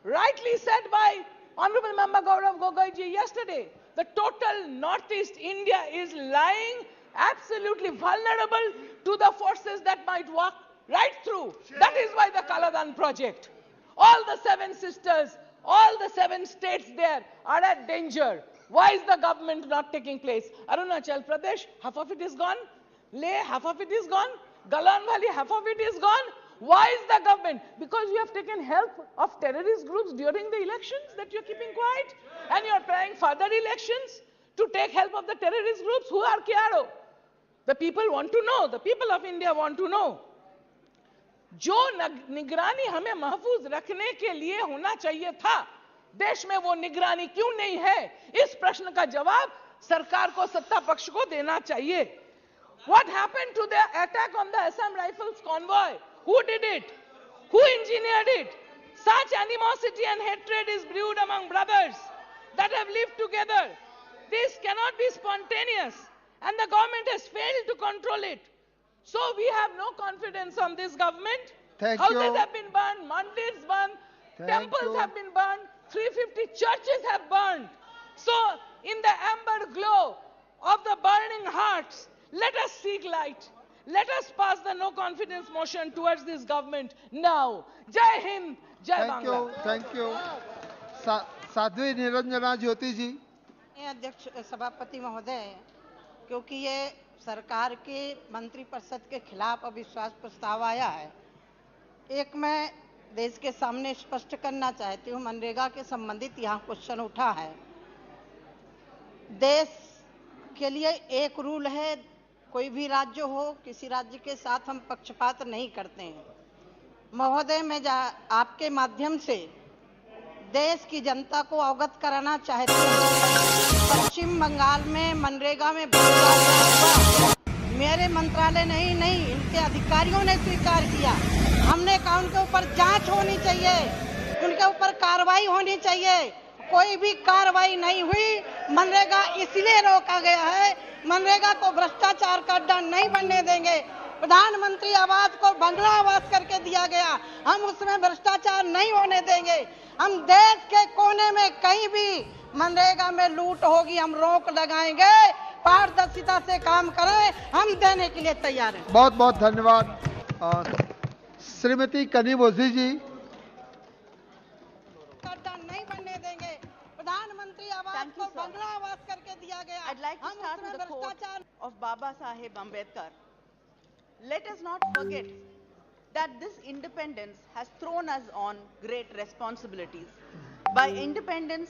rightly said by Honorable Member Gaurav Gogoiji yesterday, the total Northeast India is lying absolutely vulnerable to the forces that might walk right through. That is why the Kaladan project. All the 7 sisters, all the 7 states there are at danger. Why is the government not taking place? Arunachal Pradesh, half of it is gone. Leh, half of it is gone. Galan Valley, half of it is gone. Why is the government? Because you have taken help of terrorist groups during the elections that you're keeping quiet, and you're planning further elections to take help of the terrorist groups. Who are Kiaro? The people want to know. The people of India want to know. जो निगरानी हमें महफूज रखने के लिए होना चाहिए था, देश में वो निगरानी क्यों नहीं है? इस प्रश्न का जवाब सरकार को, सत्ता पक्ष को देना चाहिए. What happened to the attack on the Assam Rifles convoy? Who did it? Who engineered it? Such animosity and hatred is brewed among brothers that have lived together. This cannot be spontaneous, and the government has failed to control it. So we have no confidence on this government. Thank Houses you. have been burned, mandirs burned, temples have been burned, 350 churches have burned. So in the amber glow of the burning hearts, let us seek light. Let us pass the no confidence motion towards this government now. Jai Hind, Jai Bangla. Thank you. Sadhvi Niranjana ज्योति जी. अध्यक्ष सभापति महोदय, क्योंकि ये सरकार के मंत्रिपरिषद के खिलाफ अविश्वास प्रस्ताव आया है, एक मैं देश के सामने स्पष्ट करना चाहती हूँ. मनरेगा के संबंधित यहाँ क्वेश्चन उठा है. देश के लिए एक रूल है, कोई भी राज्य हो, किसी राज्य के साथ हम पक्षपात नहीं करते हैं. महोदय, मैं आपके माध्यम से देश की जनता को अवगत कराना चाहती हूँ. पश्चिम बंगाल में मनरेगा में भ्रष्टाचार हुआ, मेरे मंत्रालय नहीं, इनके अधिकारियों ने स्वीकार किया. हमने कहा उनके ऊपर जांच होनी चाहिए, उनके ऊपर कार्रवाई होनी चाहिए. कोई भी कार्रवाई नहीं हुई. मनरेगा इसलिए रोका गया है, मनरेगा को भ्रष्टाचार का अड्डा नहीं बनने देंगे. प्रधानमंत्री आवास को बंगला आवास करके दिया गया, हम उसमें भ्रष्टाचार नहीं होने देंगे. हम देश के कोने में कहीं भी मनरेगा में लूट होगी, हम रोक लगाएंगे. पारदर्शिता से काम करें, हम देने के लिए तैयार हैं. बहुत बहुत धन्यवाद. श्रीमती कनिमोझी जी. नहीं बनने देंगे. प्रधानमंत्री आवास को बंगला आवास करके दिया गया. I'd like to start with a quote of Baba Saheb Ambedkar. Let us not forget that this independence has thrown us on great responsibilities. By independence,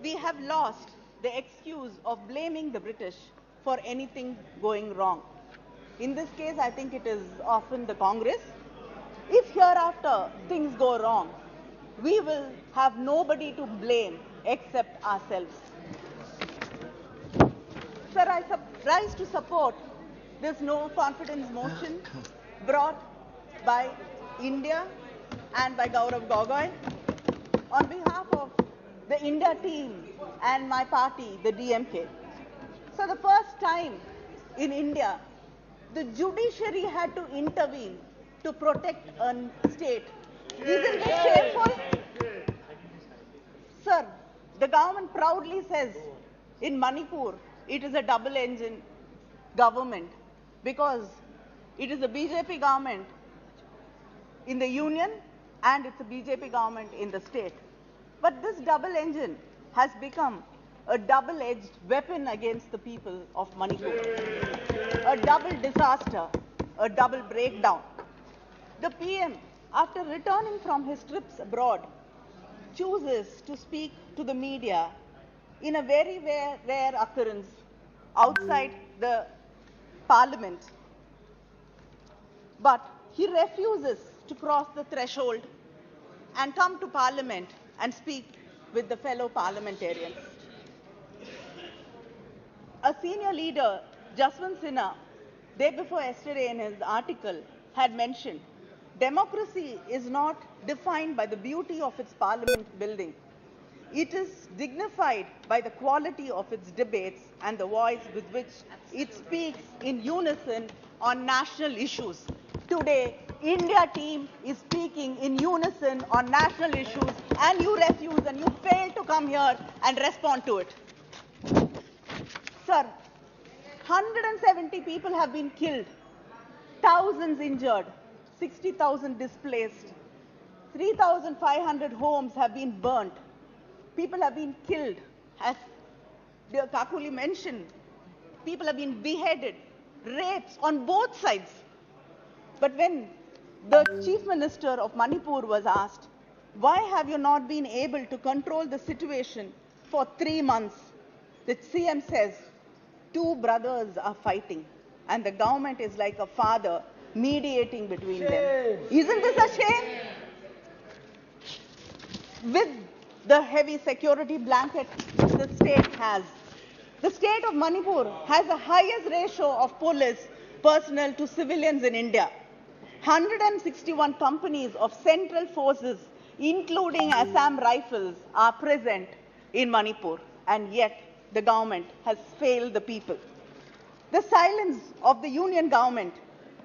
we have lost the excuse of blaming the British for anything going wrong. In this case, I think it is often the Congress. If hereafter things go wrong, we will have nobody to blame except ourselves. Sir, I rise to support this no confidence motion brought by India and by Gaurav Gogoi on behalf of the India team and my party, the DMK. So the first time in India, the judiciary had to intervene to protect a state. Isn't it shameful? Sir, the government proudly says in Manipur, it is a double-engine government because it is a BJP government in the union and it's a BJP government in the state. But this double engine has become a double-edged weapon against the people of Manipur. A double disaster, a double breakdown. The PM, after returning from his trips abroad, chooses to speak to the media in a very rare occurrence outside the parliament. But he refuses to cross the threshold and come to parliament and speak with the fellow parliamentarians. A senior leader Jaswant Sinha, day before yesterday in his article, had mentioned, democracy is not defined by the beauty of its parliament building. It is dignified by the quality of its debates and the voice with which it speaks in unison on national issues. Today, India team is speaking in unison on national issues, and you refuse and you fail to come here and respond to it. Sir, 170 people have been killed, thousands injured, 60,000 displaced, 3,500 homes have been burnt. People have been killed, as dear Kakuli mentioned. People have been beheaded, rapes on both sides. But when the Chief Minister of Manipur was asked, why have you not been able to control the situation for 3 months? The CM says, 2 brothers are fighting and the government is like a father mediating between them. Isn't this a shame? With the heavy security blanket the state has, the state of Manipur has the highest ratio of police personnel to civilians in India. 161 companies of central forces, including Assam Rifles, are present in Manipur, and yet the government has failed the people. The silence of the union government,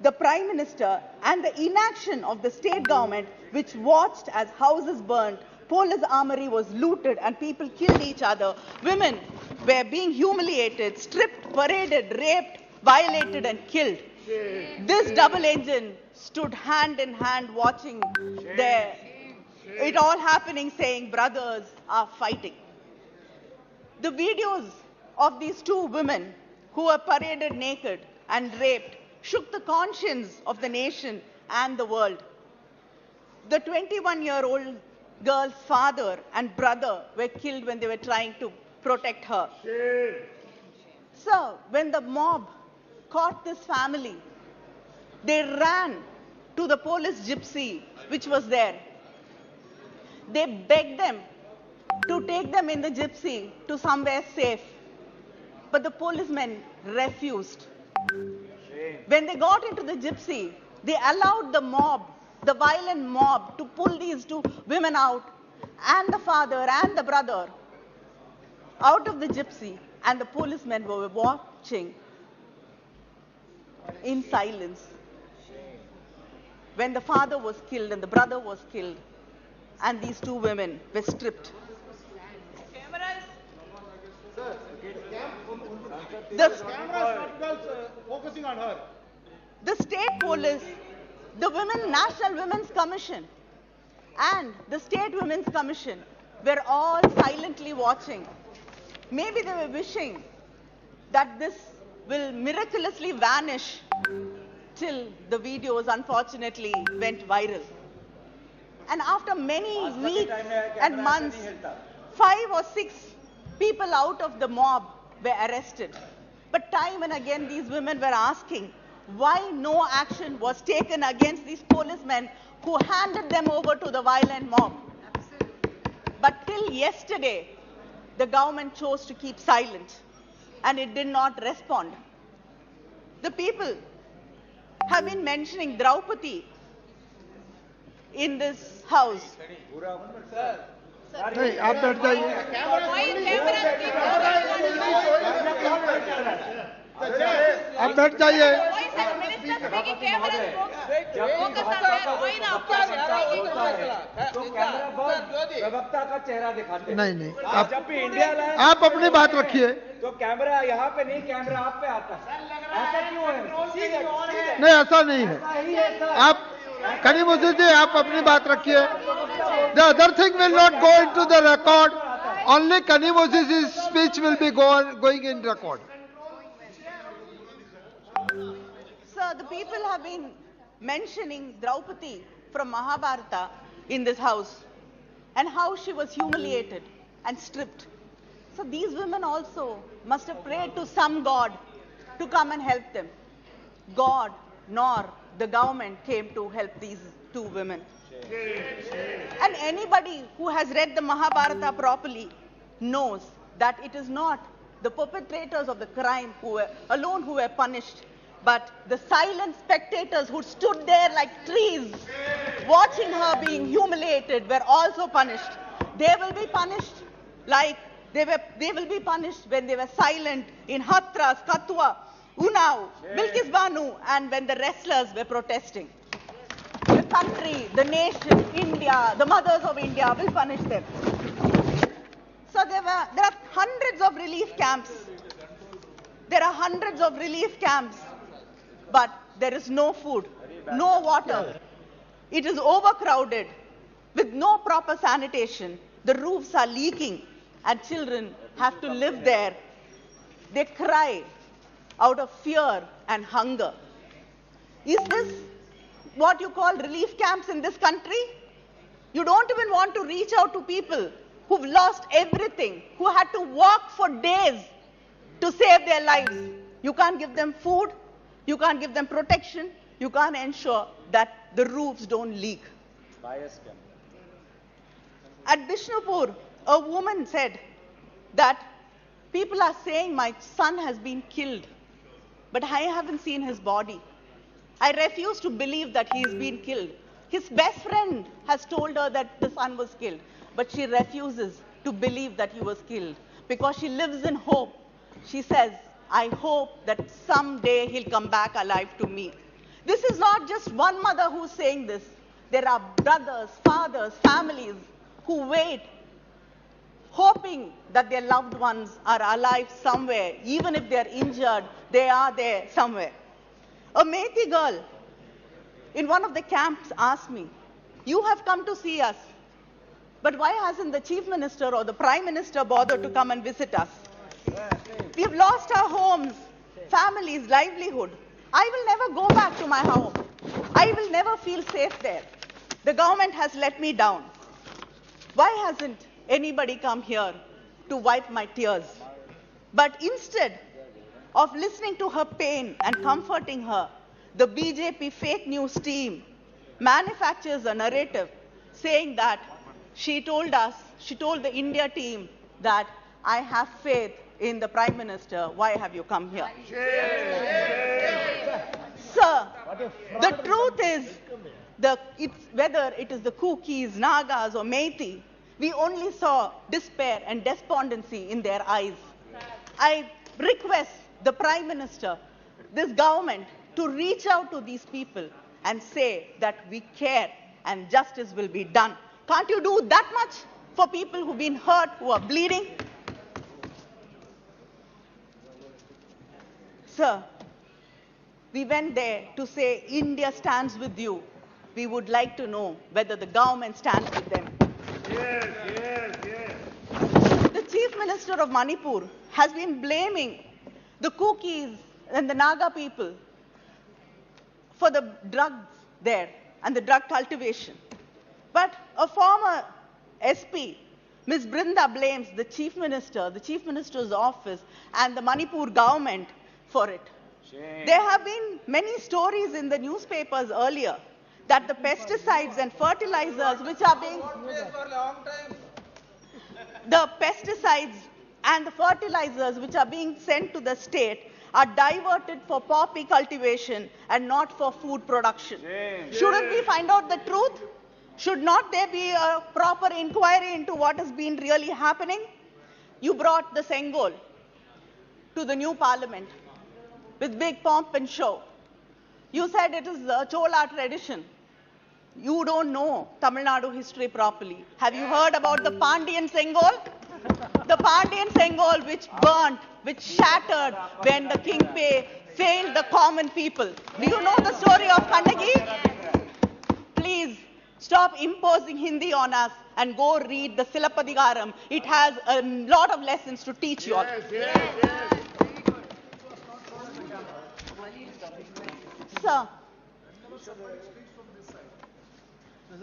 the Prime Minister, and the inaction of the state government, which watched as houses burned, police armory was looted, and people killed each other. Women were being humiliated, stripped, paraded, raped, violated, and killed. This double engine stood hand in hand watching it all happening, saying brothers are fighting. The videos of these 2 women who were paraded naked and raped shook the conscience of the nation and the world. The 21-year-old girl's father and brother were killed when they were trying to protect her. So, when the mob caught this family, they ran to the police gypsy which was there. They begged them to take them in the gypsy to somewhere safe. But the policemen refused. When they got into the gypsy, they allowed the mob, the violent mob, to pull these 2 women out, and the father and the brother, out of the gypsy, and the policemen were watching in silence. When the father was killed and the brother was killed, and these 2 women were stripped. Focusing on her. The state police, the National Women's Commission, and the State Women's Commission were all silently watching. Maybe they were wishing that this will miraculously vanish, till the videos unfortunately went viral. And after many weeks and months, 5 or 6 people out of the mob were arrested. But time and again these women were asking why no action was taken against these policemen who handed them over to the violent mob. But till yesterday, the government chose to keep silent and it did not respond. The people have been mentioning Draupadi in this house. नहीं, आप बैठ जाइए। आप बैठ जाइए। प्रवक्ता का चेहरा दिखाते हैं। नहीं, आप जब भी इंडिया लाए आप अपनी बात रखिए। तो कैमरा यहाँ पे नहीं, कैमरा आप पे आता है। ऐसा क्यों है? नहीं, ऐसा नहीं है। आप करीम उद्दीन जी, आप अपनी बात रखिए। The other thing will not go into the record. Only Karim Moses's speech will be going in record. Sir, the people have been mentioning Draupadi from Mahabharata in this house and how she was humiliated and stripped. So these women also must have prayed to some god to come and help them. God nor the government came to help these 2 women. And anybody who has read the Mahabharata properly knows that it is not the perpetrators of the crime who were punished, but the silent spectators who stood there like trees watching her being humiliated were also punished. They will be punished like they will be punished when they were silent in Hathras, Katwa, Unnao, Bilkis Banu, and when the wrestlers were protesting. The country, the nation, India, the mothers of India will punish them. So there are hundreds of relief camps. There are hundreds of relief camps, but there is no food, no water. It is overcrowded with no proper sanitation. The roofs are leaking and children have to live there. They cry out of fear and hunger. Is this what you call relief camps in this country? You don't even want to reach out to people who've lost everything, who had to walk for days to save their lives. You can't give them food, you can't give them protection, you can't ensure that the roofs don't leak. At Bishnupur, a woman said that people are saying my son has been killed, but I haven't seen his body. I refuse to believe that he has been killed. His best friend has told her that the son was killed, but she refuses to believe that he was killed because she lives in hope. She says, I hope that someday he'll come back alive to me. This is not just one mother who's saying this. There are brothers, fathers, families who wait, hoping that their loved ones are alive somewhere. Even if they're injured, they are there somewhere. A Methi girl in one of the camps asked me, you have come to see us, but why hasn't the Chief Minister or the Prime Minister bothered to come and visit us? We have lost our homes, families, livelihood. I will never go back to my home. I will never feel safe there. The government has let me down. Why hasn't anybody come here to wipe my tears? But instead of listening to her pain and comforting her, the BJP fake news team manufactures a narrative saying that she told the India team that I have faith in the Prime Minister. Why have you come here? Sir, the truth is, whether it is the Kukis, Nagas or Methi, we only saw despair and despondency in their eyes. I request the Prime Minister, this government, to reach out to these people and say that we care and justice will be done. Can't you do that much for people who've been hurt, who are bleeding? Sir, we went there to say India stands with you. We would like to know whether the government stands with them. The Chief Minister of Manipur has been blaming the Kukis and the Naga people for the drugs there and the drug cultivation. But a former SP, Ms. Brinda, blames the Chief Minister, the Chief Minister's office, and the Manipur government for it. There have been many stories in the newspapers earlier that the pesticides and fertilizers which are being... The pesticides and the fertilizers which are being sent to the state are diverted for poppy cultivation and not for food production. Shouldn't we find out the truth? Should not there be a proper inquiry into what has been really happening? You brought the Sengol to the new parliament with big pomp and show. You said it is a Chola tradition. You don't know Tamil Nadu history properly. Have you heard about the Pandian Sengol? The Pandian Sengol which burnt, which shattered when the King Pei failed the common people. Do you know the story of Kannagi? Please stop imposing Hindi on us and go read the Silapadigaram. It has a lot of lessons to teach you all. Sir,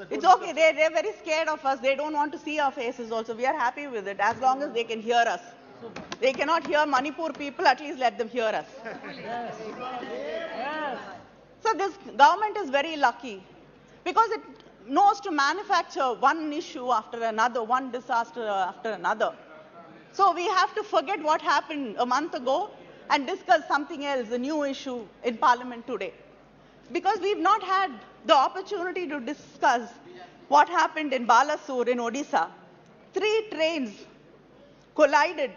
it's okay. They're very scared of us. They don't want to see our faces also. We are happy with it as long as they can hear us. They cannot hear Manipur people, at least let them hear us. So this government is very lucky because it knows to manufacture one issue after another, one disaster after another. So we have to forget what happened a month ago and discuss something else, a new issue in Parliament today. Because we've not had the opportunity to discuss what happened in Balasore in Odisha. 3 trains collided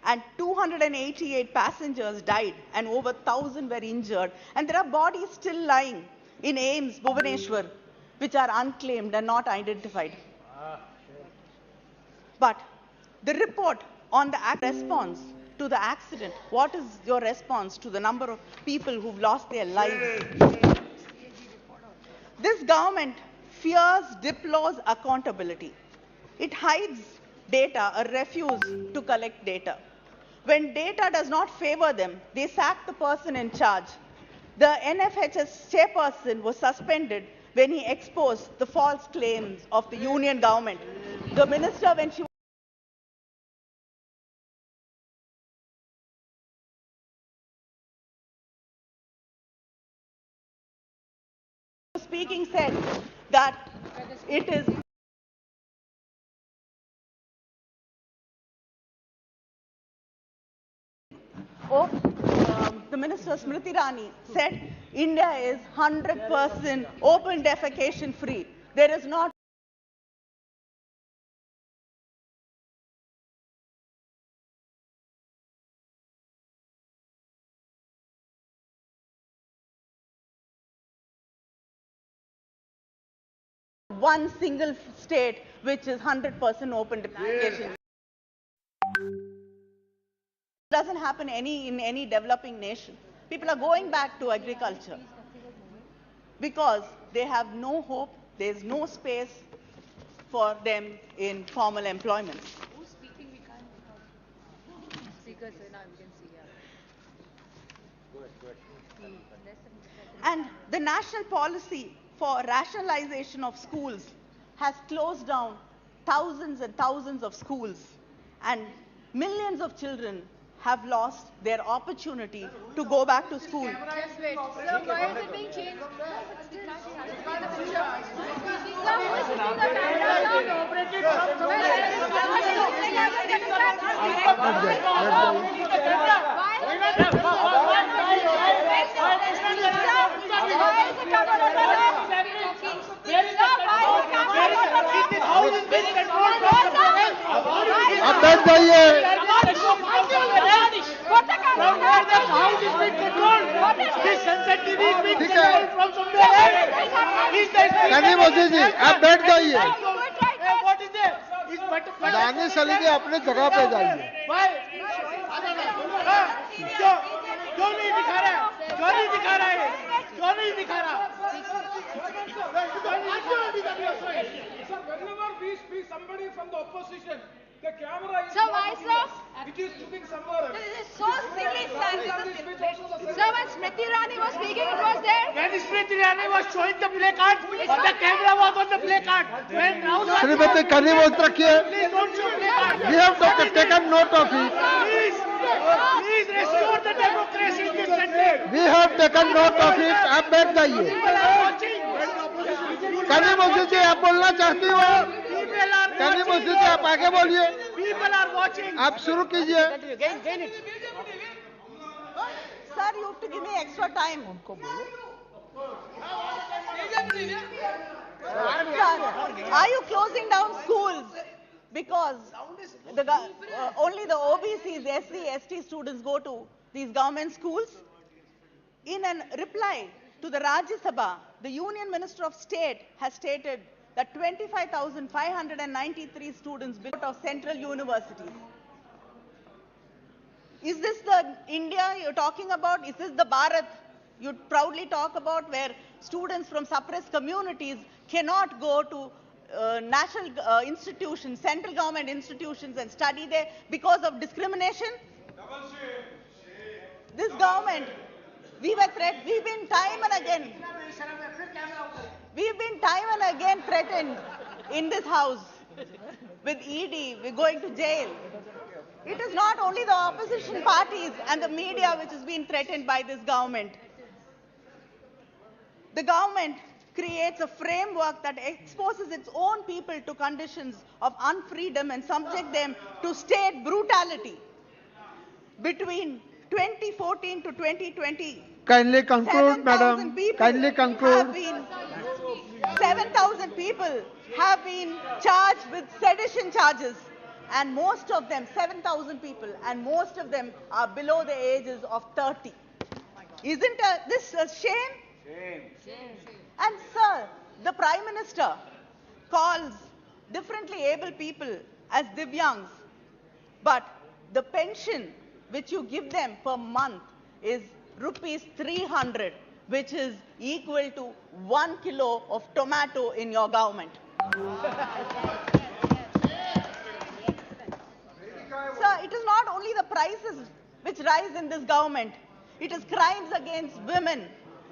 and 288 passengers died and over 1,000 were injured. And there are bodies still lying in AIIMS, Bhubaneswar, which are unclaimed and not identified. But the report on the response to the accident, what is your response to the number of people who've lost their lives? This government fears deploys accountability. It hides data or refuses to collect data. When data does not favor them, they sack the person in charge. The NFHS chairperson was suspended when he exposed the false claims of the union government. The minister, when she was speaking, said that it is the minister Smriti Irani said India is 100% open defecation free. There is not one single state which is 100% open defecation. It doesn't happen in any developing nation. People are going back to agriculture because they have no hope, there's no space for them in formal employment. Who's speaking? We can't. Speakers, now we can see. And the national policy for rationalization of schools has closed down thousands and thousands of schools, and millions of children have lost their opportunity to go back to school. Just wait. So why is it being changed? अब बैठ जाइए। ठीक है, कनीम मोदी जी आप बैठ जाइए। दानिश अली जी अपने जगह पे जाइए। क्यों नहीं दिखा रहा है? क्यों नहीं दिखा रहा है? क्यों नहीं दिखा रहा? Sir, whenever we speak somebody from the opposition, the camera is So why, sir? It is shooting somewhere. This is so silly, sir. Sir, when Smriti Irani was speaking, it was there. When Smriti Irani was showing the play card, the camera was on the play card. When Rahul was Shrimati कनीम रखिए। please don't show play card. We have taken note of it. Please restore the democracy in this country. We have taken note of it. आप बैठ जाइए। People are watching. कनीम Modi ji आप बोलना चाहती हो? People are कनीम Modi watching. जी आप आगे बोलिए। People are watching. आप शुरू कीजिए। Sir, you have to give me extra time. Sir, are you closing down schools because only the OBCs, SC, ST students go to these government schools? In a reply to the Rajya Sabha, the Union Minister of State has stated that 25,593 students belong to central universities. Is this the India you're talking about? Is this the Bharat you proudly talk about, where students from suppressed communities cannot go to national institutions, central government institutions and study there because of discrimination? This government, we've been time and again threatened in this house with ED, we're going to jail. It is not only the opposition parties and the media which has been threatened by this government. The government creates a framework that exposes its own people to conditions of unfreedom and subject them to state brutality. Between 2014 to 2020, Kindly conclude, madam. Kindly conclude. 7,000 people have been charged with sedition charges, and most of them, 7,000 people, and most of them are below the ages of 30. Isn't this a shame? Shame. And sir, the Prime Minister calls differently able people as Divyangs, but the pension which you give them per month is rupees 300, which is equal to 1 kilo of tomato in your government. Sir, it is not only the prices which rise in this government, it is crimes against women,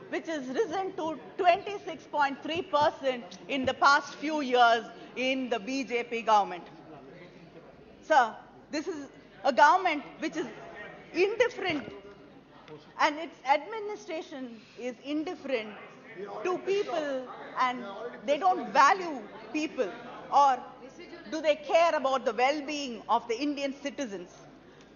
which has risen to 26.3% in the past few years in the BJP government. Sir, this is a government which is indifferent, and its administration is indifferent to people, and they don't value people, or do they care about the well-being of the Indian citizens?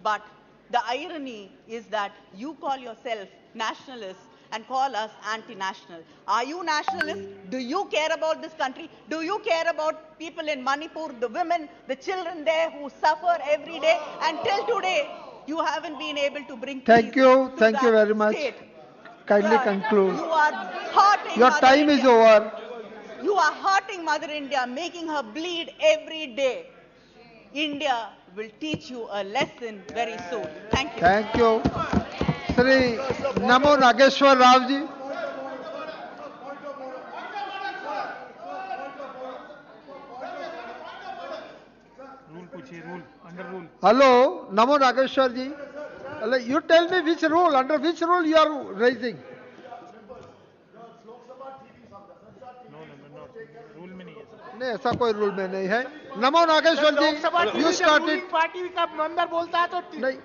But the irony is that you call yourself nationalists and call us anti-national. Are you nationalists? Do you care about this country? Do you care about people in Manipur, the women, the children there who suffer every day? Until today, you haven't been able to bring peace. Thank you very much. State. Kindly Sir, conclude. You are hurting Your Mother time is India. over. You are hurting Mother India, making her bleed every day. India will teach you a lesson very soon. Thank you. Thank you. Sri Namo Nageshwar Rao ji. Hello, Namo Nageshwar ji. You tell me which rule, under which rule you are raising? नहीं ऐसा कोई rule में नहीं है. नमो नागेश्वर जी, you started. Party का member बोलता है तो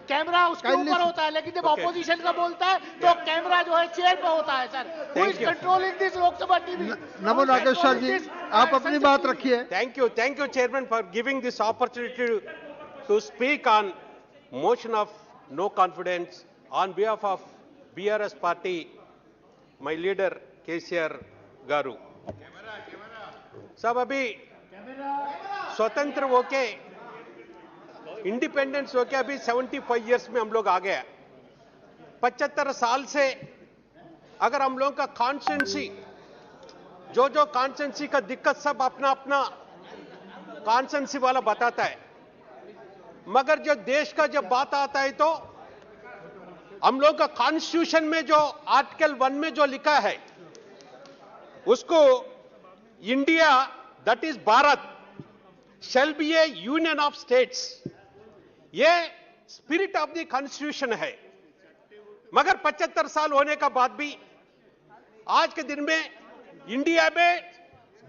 कैमरा उसके ऊपर होता है, लेकिन जब ऑपोजिशन का बोलता है तो कैमरा जो है चेयर पे होता है. Sir, who is controlling this Lok Sabha TV? नमो नागेश्वर जी, आप अपनी बात रखिए. Thank you, Chairman, for giving this opportunity to speak on motion of no confidence on behalf of BRS party, my leader KCR Garu. सब अभी स्वतंत्र होके इंडिपेंडेंस होके अभी 75 इयर्स में हम लोग आ गए. 75 साल से अगर हम लोगों का कॉन्स्टिट्यूंसी जो कॉन्स्टिट्यूंसी का दिक्कत सब अपना अपना कॉन्स्टिट्यूंसी वाला बताता है, मगर जो देश का जब बात आता है तो हम लोग का कॉन्स्टिट्यूशन में जो आर्टिकल 1 में जो लिखा है उसको India that is Bharat shall be A union of states, ये स्पिरिट ऑफ द कॉन्स्टिट्यूशन है. मगर 75 साल होने का बाद भी आज के दिन में इंडिया में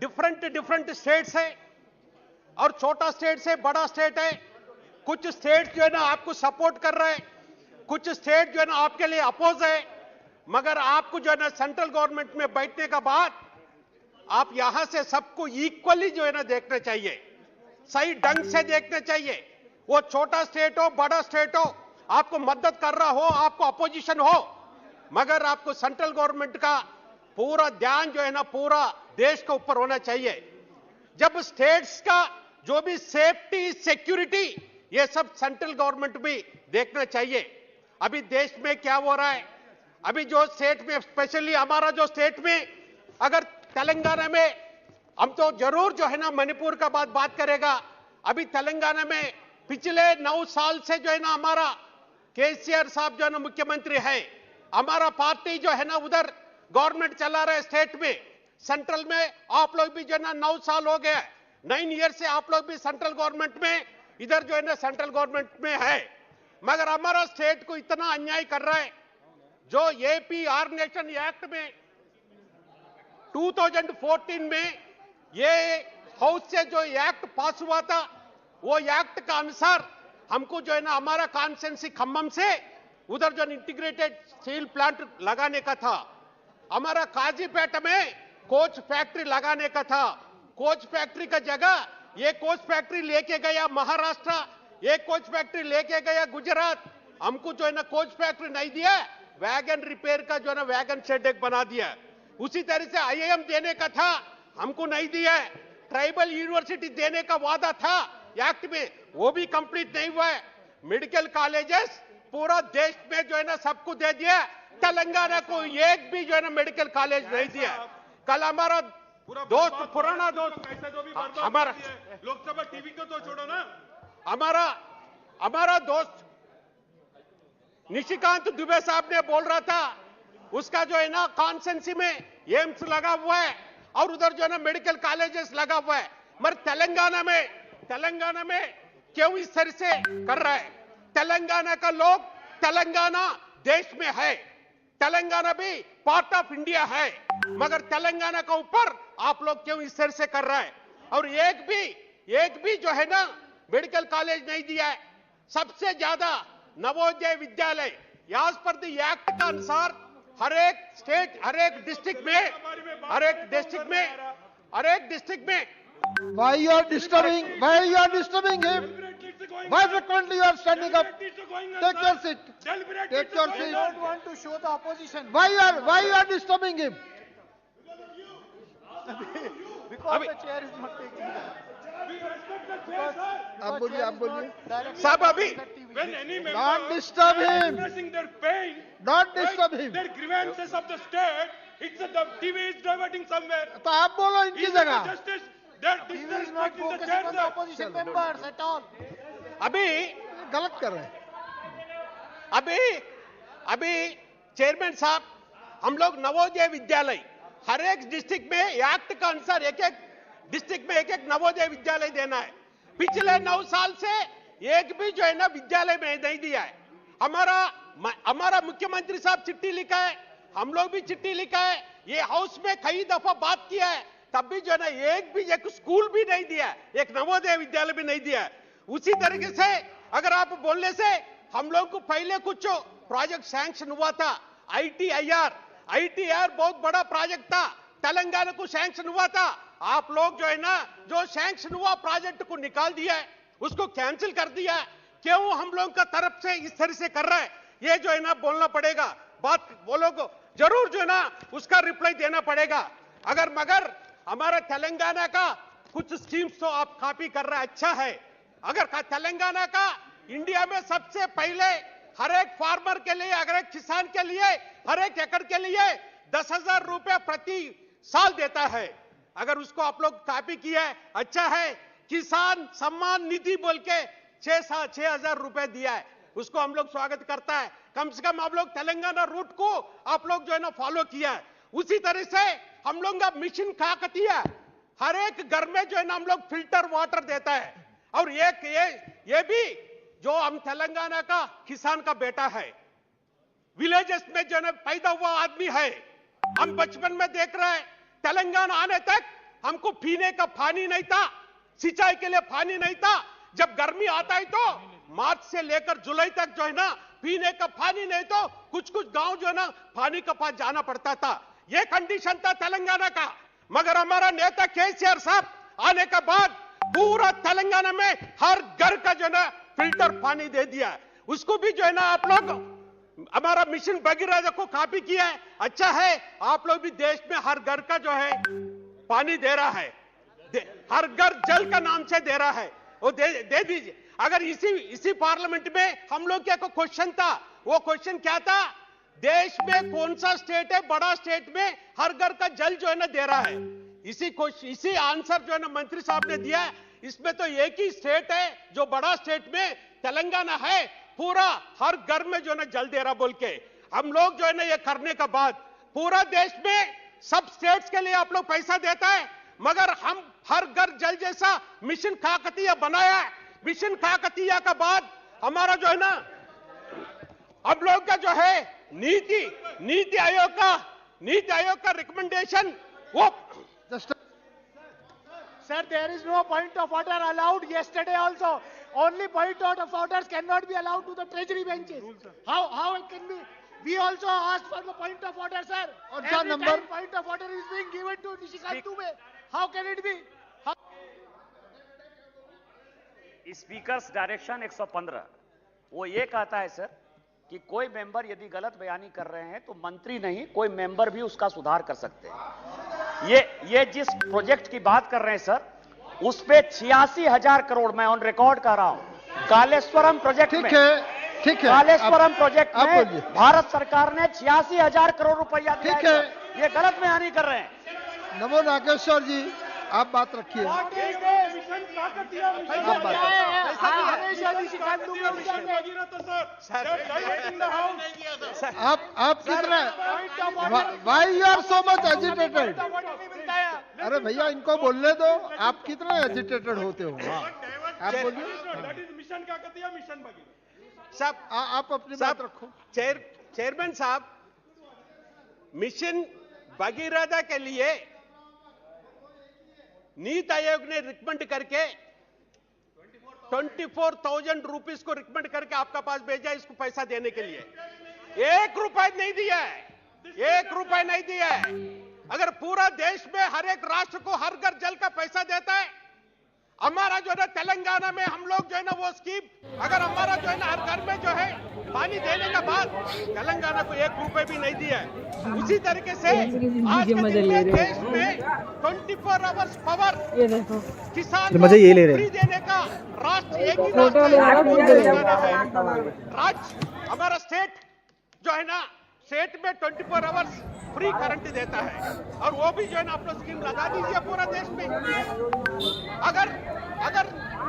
डिफरेंट स्टेट्स है, और छोटा स्टेट से बड़ा स्टेट है. कुछ स्टेट जो है ना आपको सपोर्ट कर रहे हैं, कुछ स्टेट जो है ना आपके लिए अपोज है. मगर आपको जो है ना सेंट्रल गवर्नमेंट में बैठने का बाद आप यहां से सबको इक्वली जो है ना देखना चाहिए, सही ढंग से देखना चाहिए. वो छोटा स्टेट हो बड़ा स्टेट हो, आपको मदद कर रहा हो, आपको अपोजिशन हो, मगर आपको सेंट्रल गवर्नमेंट का पूरा ध्यान जो है ना पूरा देश के ऊपर होना चाहिए. जब स्टेट्स का जो भी सेफ्टी सिक्योरिटी ये सब सेंट्रल गवर्नमेंट भी देखना चाहिए. अभी देश में क्या हो रहा है, अभी जो स्टेट में स्पेशली हमारा जो स्टेट में, अगर तेलंगाना में हम तो जरूर जो है ना मणिपुर का बात करेगा. अभी तेलंगाना में पिछले 9 साल से जो है ना हमारा केसीआर साहब जो है ना मुख्यमंत्री है, हमारा पार्टी जो है ना उधर गवर्नमेंट चला रहा है स्टेट में. सेंट्रल में आप लोग भी जो है ना 9 साल हो गए, 9 ईयर से आप लोग भी सेंट्रल गवर्नमेंट में इधर जो है ना सेंट्रल गवर्नमेंट में है. मगर हमारा स्टेट को इतना अन्याय कर रहा है. जो एपी आर नेशन एक्ट में 2014 में ये हाउस से जो एक्ट पास हुआ था, वो एक्ट का अनुसार हमको जो है ना हमारा कॉन्स्टिट्यूंसी खम्मम से उधर जो इंटीग्रेटेड स्टील प्लांट लगाने का था. हमारा काजीपेट में कोच फैक्ट्री लगाने का था। कोच फैक्ट्री का जगह ये कोच फैक्ट्री लेके गया महाराष्ट्र, ये कोच फैक्ट्री लेके गया गुजरात। हमको जो है ना कोच फैक्ट्री नहीं दिया, वैगन रिपेयर का जो है ना वैगन शेड एक बना दिया। उसी तरह से आईआईएम देने का था, हमको नहीं दिया। ट्राइबल यूनिवर्सिटी देने का वादा था एक्ट में, वो भी कंप्लीट नहीं हुआ है। मेडिकल कॉलेजेस पूरा देश में जो है ना सबको दे दिया, तेलंगाना को एक भी जो है ना मेडिकल कॉलेज नहीं दिया। कल हमारा दोस्त, पुराना दोस्त, हमारा लोकसभा टीवी को तो छोड़ो ना, हमारा दोस्त निशिकांत दुबे साहब ने बोल रहा था, उसका जो है ना कॉन्स्टिट्यूंसी में एम्स लगा हुआ है और उधर जो है ना मेडिकल कॉलेजेस लगा हुआ है। मगर तेलंगाना में क्यों इस तरह से कर रहा है? तेलंगाना का लोग, तेलंगाना देश में है, तेलंगाना भी पार्ट ऑफ इंडिया है, मगर तेलंगाना का ऊपर आप लोग क्यों इस तरह से कर रहा है? और एक भी जो है ना मेडिकल कॉलेज नहीं दिया है। सबसे ज्यादा Navodaya Vidyalaya as per the act का अनुसार हर एक स्टेट, हर एक डिस्ट्रिक्ट में Why you are disturbing? Why you are disturbing him? Why frequently you are standing up? Take your seat. Take your seat. I don't want to show the opposition. Why you are disturbing him? Because the chair is not taking that. आप बोलिए. साहब अभी when any member Don't disturb him. expressing their pain, Don't disturb right, him. their grievances of the state, it's the TV is diverting somewhere. तो आप बोलो इनकी Is it जगह. justice? They're He is not disrespecting the focusing chair, on the sir. opposition members at all. गलत कर रहे हैं. अभी चेयरमैन साहब, हम लोग नवोदय विद्यालय हर एक डिस्ट्रिक्ट में एक्ट के अनुसार एक डिस्ट्रिक्ट में एक नवोदय विद्यालय देना है। पिछले 9 साल से एक भी जो है ना विद्यालय में नहीं दिया है। हमारा मुख्यमंत्री साहब चिट्ठी लिखा है, हम लोग भी चिट्ठी लिखा है, ये हाउस में कई दफा बात किया है, तब भी जो है ना एक स्कूल भी नहीं दिया, एक नवोदय विद्यालय भी नहीं दिया। उसी तरीके से अगर आप बोलने से हम लोग को पहले कुछ प्रोजेक्ट सैंक्शन हुआ था, आईटीआर बहुत बड़ा प्रोजेक्ट था, तेलंगाना को सैंक्शन हुआ था। आप लोग जो है ना जो सैंक्शन हुआ प्रोजेक्ट को निकाल दिया है, उसको कैंसिल कर दिया है। क्यों हम लोग का तरफ से इस तरह से कर रहा है, ये जो है ना बोलना पड़ेगा, बात वो लोग जरूर जो है ना उसका रिप्लाई देना पड़ेगा। मगर हमारा तेलंगाना का कुछ स्कीम्स तो आप कॉपी कर रहे हैं, अच्छा है। अगर तेलंगाना का इंडिया में सबसे पहले हर एक फार्मर के लिए, अगर एक किसान के लिए हर एक एकड़ के लिए 10,000 रुपए प्रति साल देता है। अगर उसको आप लोग कॉपी किया है, अच्छा है। किसान सम्मान निधि बोल के 6,000 रुपए दिया है, उसको हम लोग स्वागत करता है। कम से कम आप लोग तेलंगाना रूट को आप लोग जो है ना फॉलो किया है। उसी तरह से हम लोग का मिशन काकतीय हर एक घर में जो है ना हम लोग फिल्टर वाटर देता है। और ये भी जो हम तेलंगाना का किसान का बेटा है, विलेजेस में जो है पैदा हुआ आदमी है। हम बचपन में देख रहे हैं, तेलंगाना आने तक हमको पीने का पानी नहीं था, सिंचाई के लिए पानी नहीं था। जब गर्मी आता है तो मार्च से लेकर जुलाई तक जो है ना पीने का पानी नहीं, तो कुछ गांव जो है ना पानी के पास जाना पड़ता था। यह कंडीशन था तेलंगाना का। मगर हमारा नेता केसीआर साहब आने के बाद पूरा तेलंगाना में हर घर का जो है ना फिल्टर पानी दे दिया। उसको भी जो है ना आप लोग हमारा मिशन भगीरथ को कॉपी किया है, अच्छा है। आप लोग भी देश में हर घर का जो है पानी दे रहा है, हर घर जल का नाम से दे रहा है, वो दे दीजिए। अगर इसी पार्लियामेंट में हम लोग क्या क्वेश्चन था, वो क्वेश्चन क्या था, देश में कौन सा स्टेट है बड़ा स्टेट में हर घर का जल जो है ना दे रहा है। इसी आंसर जो है ना मंत्री साहब ने दिया। इसमें तो एक ही स्टेट है जो बड़ा स्टेट में तेलंगाना है, पूरा हर घर में जो है ना जल दे रहा बोल के। हम लोग जो है ना ये करने के बाद पूरा देश में सब स्टेट्स के लिए आप लोग पैसा देता है, मगर हम हर घर जल जैसा मिशन काकतीय बनाया है। मिशन काकतीय का बाद हमारा जो है ना हम लोग का जो है नीति आयोग का रिकमेंडेशन वो Sir, there is no point of order allowed yesterday also. Only point of orders cannot be allowed to the treasury benches. How it can be? We also asked for the point of order, sir. On Every number? time point of order is being given to Nishikant Dubey. How can it be? Speakers direction 115 वो ये कहता है sir कि कोई member यदि गलत बयानी कर रहे हैं तो मंत्री नहीं कोई मेंबर भी उसका सुधार कर सकते हैं। ये जिस प्रोजेक्ट की बात कर रहे हैं सर उस पे 86,000 करोड़ मैं ऑन रिकॉर्ड कर रहा हूं कालेश्वरम प्रोजेक्ट में। ठीक है कालेश्वरम प्रोजेक्ट में भारत सरकार ने 86,000 करोड़ रुपया दिया है। ये गलत बयानी कर रहे हैं। नमो नागेश्वर जी आप बात रखिए। आप कितना why you are so much agitated? अरे भैया इनको बोलने दो, आप कितना एजिटेटेड होते हो? आप बोलिए। मिशन क्या कहती है? मिशन सब आप अपनी बात रखो। चेयरमैन साहब, मिशन भगीरथ के लिए नीति आयोग ने रिकमेंड करके 24,000 रुपीस को रिकमेंड करके आपका पास भेजा इसको पैसा देने के लिए। 1 रुपए नहीं दिया है, 1 रुपए नहीं दिया है। अगर पूरा देश में हर एक राष्ट्र को हर घर जल का पैसा देता है, हमारा जो है ना तेलंगाना में हम लोग जो है ना वो स्कीम अगर हमारा जो है ना हर घर में जो है पानी देने के बाद तेलंगाना को 1 रुपए भी नहीं दिया है। उसी तरीके से आज के दिन में देश में 24 आवर्स पावर किसान मजा ये ले रहे फ्री देने का राष्ट्र एक ही तेलंगाना है। राज्य हमारा स्टेट जो है ना स्टेट में 24 आवर्स फ्री करंट देता है और वो भी जो है ना आप लोग स्कीम लगा दीजिए पूरा देश में। अगर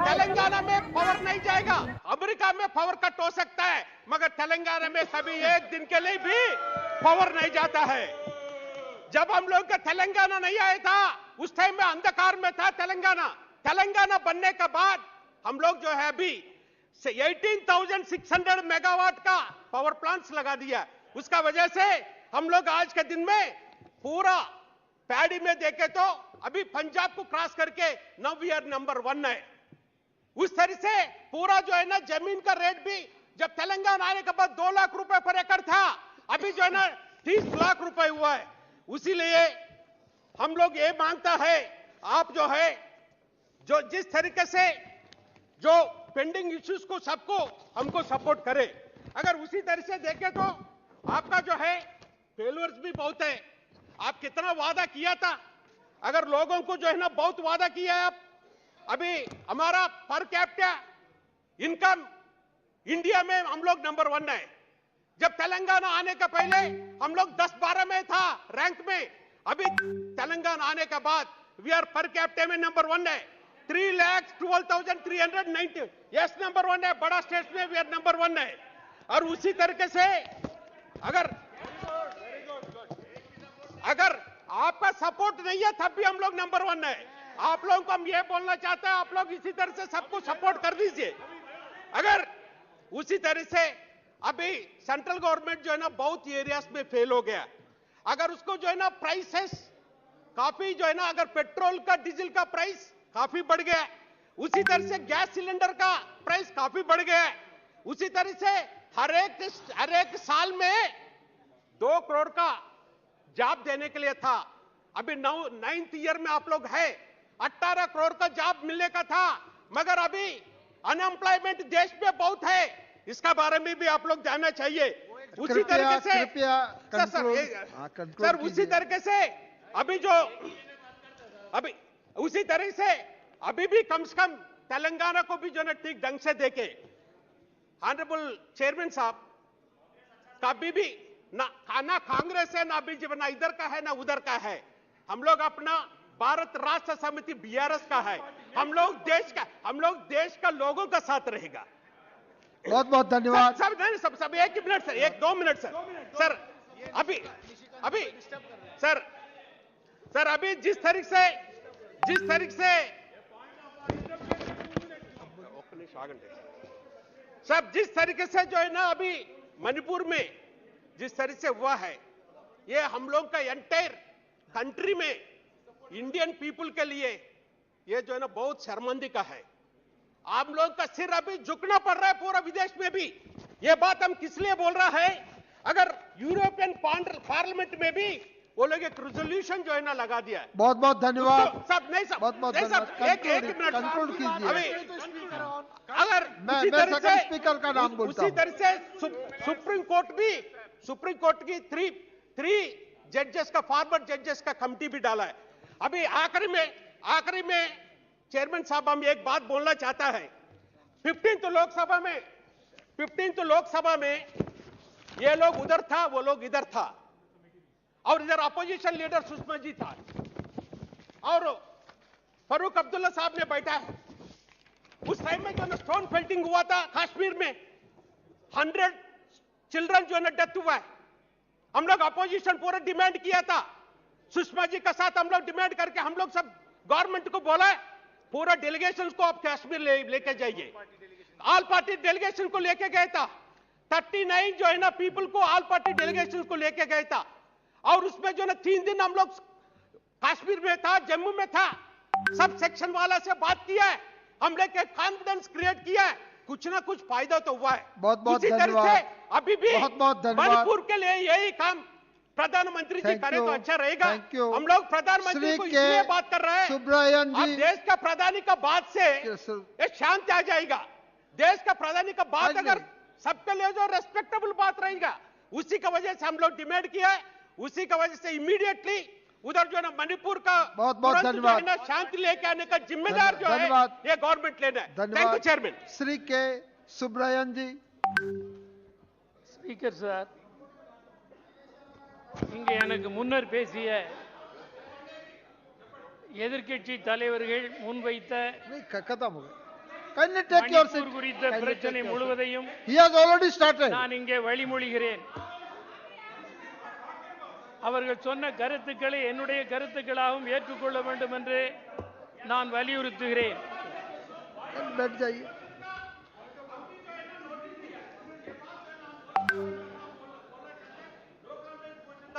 तेलंगाना में पावर नहीं जाएगा, अमेरिका में पावर कट हो सकता है मगर तेलंगाना में कभी एक दिन के लिए भी पावर नहीं जाता है। जब हम लोग का तेलंगाना नहीं आया था उस टाइम में अंधकार में था तेलंगाना बनने के बाद हम लोग जो है अभी 18,600 मेगावाट का पावर प्लांट्स लगा दिया। उसका वजह से हम लोग आज के दिन में पूरा पैडी में देखे तो अभी पंजाब को क्रॉस करके नाउ वी आर नंबर 1 है। उस तरह से पूरा जो है ना जमीन का रेट भी जब तेलंगाना आने के बाद 2 लाख रुपए पर एकड़ था, अभी जो है ना 30 लाख रुपए हुआ है। उसीलिए हम लोग ये मांगता है आप जो है जो जिस तरीके से जो पेंडिंग इश्यूज को सबको हमको सपोर्ट करे। अगर उसी तरह से देखें तो आपका जो है फेलियर्स भी बहुत है। आप कितना वादा किया था, अगर लोगों को जो है ना बहुत वादा किया है आप। अभी हमारा पर कैपिटा इनकम इंडिया में हम लोग नंबर 1 है। जब तेलंगाना आने का पहले हम लोग 10-12 में था रैंक में, अभी तेलंगाना आने के बाद वी आर पर कैपिटा में नंबर 1 है। 3,12,390 यस नंबर 1 है। बड़ा स्टेट में वी आर नंबर 1 है। और उसी तरीके से अगर आपका सपोर्ट नहीं है तब भी हम लोग नंबर 1 है। आप लोगों को हम ये बोलना चाहते हैं आप लोग इसी तरह से सबको सपोर्ट कर दीजिए। अगर उसी तरह से अभी सेंट्रल गवर्नमेंट जो है ना बहुत एरियाज में फेल हो गया। अगर उसको जो है ना प्राइसेस काफी जो है ना अगर पेट्रोल का डीजल का प्राइस काफी बढ़ गया, उसी तरह से गैस सिलेंडर का प्राइस काफी बढ़ गया, उसी तरह से हर एक साल में 2 करोड़ का जॉब देने के लिए था। अभी 9th ईयर में आप लोग है 18 करोड़ का जॉब मिलने का था, मगर अभी अनएम्प्लॉयमेंट देश में बहुत है। इसका बारे में भी आप लोग जानना चाहिए। उसी तरीके से सर उसी तरीके से उसी तरह से अभी भी कम से कम तेलंगाना को भी जो है ठीक ढंग से देखे। ऑनरेबल चेयरमैन साहब, कभी भी ना कांग्रेस है ना बीजेपी, ना इधर का है ना उधर का है। हम लोग अपना भारत राष्ट्र समिति बीआरएस का है। हम लोग देश का लोगों का साथ रहेगा। बहुत बहुत धन्यवाद। सब 1 मिनट सर, 1-2 मिनट सर अभी सर अभी जिस तरीके से सब जिस तरीके से जो है ना अभी मणिपुर में जिस तरह से हुआ है, ये हम लोग का एंटायर कंट्री में इंडियन पीपल के लिए ये जो है ना बहुत शर्मिंदगी का है। आप लोग का सिर अभी झुकना पड़ रहा है पूरा विदेश में भी। ये बात हम किस लिए बोल रहा है, अगर यूरोपियन पार्लियामेंट में भी वो लोग एक रेजोल्यूशन जो है ना लगा दिया है। बहुत बहुत धन्यवाद। सब नहीं सब बहुत बहुत एक मिनट कंक्लूड कीजिए। अभी अगर मैं सेकंड स्पीकर का नाम बोलता हूं। उसी तरह से सुप्रीम कोर्ट की थ्री जजेस का फॉरवर्ड जजेस का कमिटी भी डाला है। अभी आखिरी में चेयरमैन साहब हम एक बात बोलना चाहता है। 15th लोकसभा में ये लोग उधर था, वो लोग इधर था, और इधर अपोजिशन लीडर सुषमा जी था और फारूक अब्दुल्ला साहब ने बैठा है। उस टाइम में जो स्टोन फेल्टिंग हुआ था कश्मीर में 100 चिल्ड्रन जो है डेथ हुआ है। हम लोग अपोजिशन पूरा डिमांड किया था, सुषमा जी का साथ हम लोग डिमांड करके हम लोग सब गवर्नमेंट को बोला पूरा डेलीगेशन को आप कश्मीर लेके जाइए। ऑल पार्टी डेलीगेशन को लेके गया था, 39 जो है ना पीपल को ऑल पार्टी डेलीगेशन को लेके गया था, और उसमें जो ना 3 दिन हम लोग कश्मीर में था, जम्मू में था, सब सेक्शन वाला से बात किया है, हम लोग कॉन्फिडेंस क्रिएट किया है, कुछ ना कुछ फायदा तो हुआ है। बहुत बहुत धन्यवाद। अभी भी बहुत बहुत धन्यवाद। मणिपुर के लिए यही काम प्रधानमंत्री जी करें तो अच्छा रहेगा। हम लोग प्रधानमंत्री को इसलिए बात कर रहे हैं, सुब्रयन जी, देश का प्रधानी का बात से ये शांति आ जाएगा। देश का प्रधानी का बात अगर सबके लिए जो रेस्पेक्टेबल बात रहेगा, उसी की वजह से हम लोग डिमांड किया है, उसी की वजह से इमीडिएटली उधर जो है ना मणिपुर का बहुत बहुत धन्यवाद शांति लेके आने का जिम्मेदार जो है ये गवर्नमेंट लेना है। Thank you chairman. श्री के सुब्रयन जी। ஸ்பீக்கர் சார், இங்கே எனக்கு முன்னர் பேசிய எதிர்க்கட்சி தலைவர்கள் முன்வைத்த மணிப்பூர் குறித்த பிரச்சனை முழுவதையும் நான் இங்கே வழிமொழிகிறேன். அவர்கள் சொன்ன கருத்துக்களை என்னுடைய கருத்துக்களாகவும் ஏற்றுக்கொள்ள வேண்டும் என்று நான் வலியுறுத்துகிறேன்.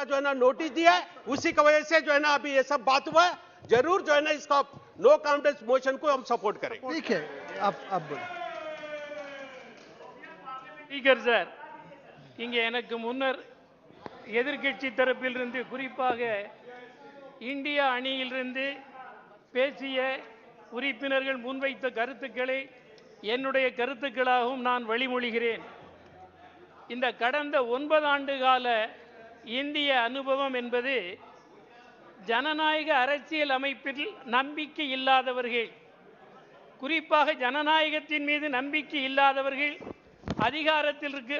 जो है ना नोटिस दिया है, उसी की वजह से जो है ना अभी ये सब बात हुआ है। जरूर जो है ना इसका नो कॉन्फिडेंस मोशन को हम सपोर्ट करें। ठीक है, अब बोलो। ஸ்பீக்கர் சார், இங்கே எனக்கு முன்னர் எதிர்க்கட்சி தரப்பிலிருந்து குறிப்பாக இந்தியா அணியிலிருந்து பேசிய உறுப்பினர்கள் முன்வைத்த கருத்துக்களை என்னுடைய கருத்துக்களாகவும் நான் வழிமொழிகிறேன். இந்த கடந்த 9 ஆண்டு கால இந்திய அனுபவம் என்பது ஜனநாயக அரசியல் அமைப்பில் நம்பிக்கை இல்லாதவர்கள், குறிப்பாக ஜனநாயகத்தின் மீது நம்பிக்கை இல்லாதவர்கள்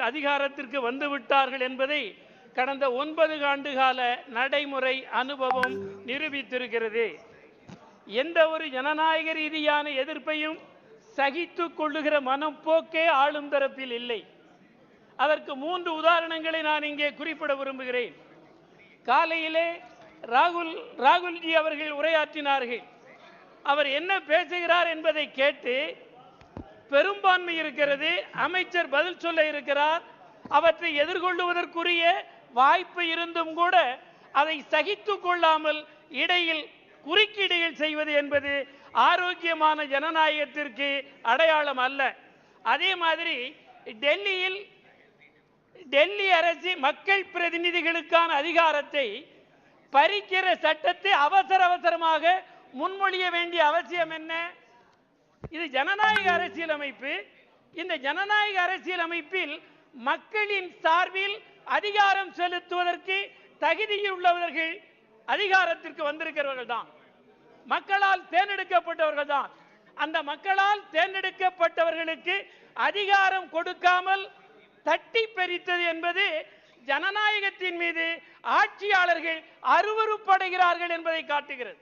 அதிகாரத்திற்கு வந்துவிட்டார்கள் என்பதை கடந்த 9 ஆண்டு கால நடைமுறை அனுபவம் நிரூபித்திருக்கிறது. எந்த ஒரு ஜனநாயக ரீதியான எதிர்ப்பையும் சகித்துக் கொள்ளுகிற மனப்போக்கே ஆளும் தரப்பில் இல்லை. அதற்கு 3 உதாரணங்களை நான் இங்கே குறிப்பிட விரும்புகிறேன். காலையிலே ராகுல்ஜி அவர்கள் உரையாற்றினார்கள். அவர் என்ன பேசுகிறார் என்பதை கேட்டு பெரும்பான்மை இருக்கிறது, அமைச்சர் பதில் சொல்ல இருக்கிறார், அவற்றை எதிர்கொள்ளுவதற்குரிய வாய்ப்பு இருந்தும் கூட அதை சகித்துக் கொள்ளாமல் இடையில் குறுக்கீடுகள் செய்வது என்பது ஆரோக்கியமான ஜனநாயகத்திற்கு அடையாளம் அல்ல. அதே மாதிரி டெல்லி அரசு மக்கள் பிரதிநிதிகளுக்கான அதிகாரத்தை பறிக்கிற சட்டத்தை அவசரமாக முன்மொழிய வேண்டிய அவசியம் என்ன? இது ஜனநாயக அரசியல் அமைப்பு. இந்த ஜனநாயக அரசியல் அமைப்பில் மக்களின் சார்பில் அதிகாரம் செலுத்துவதற்கு தகுதியுள்ளவர்கள் அதிகாரத்திற்கு வந்திருக்கிறவர்கள் தான், மக்களால் தேர்ந்தெடுக்கப்பட்டவர்கள் தான். அந்த மக்களால் தேர்ந்தெடுக்கப்பட்டவர்களுக்கு அதிகாரம் கொடுக்காமல் தட்டி பறித்தது என்பது ஜனநாயகத்தின் மீது ஆட்சியாளர்கள் அருவருப்படைகிறார்கள் என்பதை காட்டுகிறது.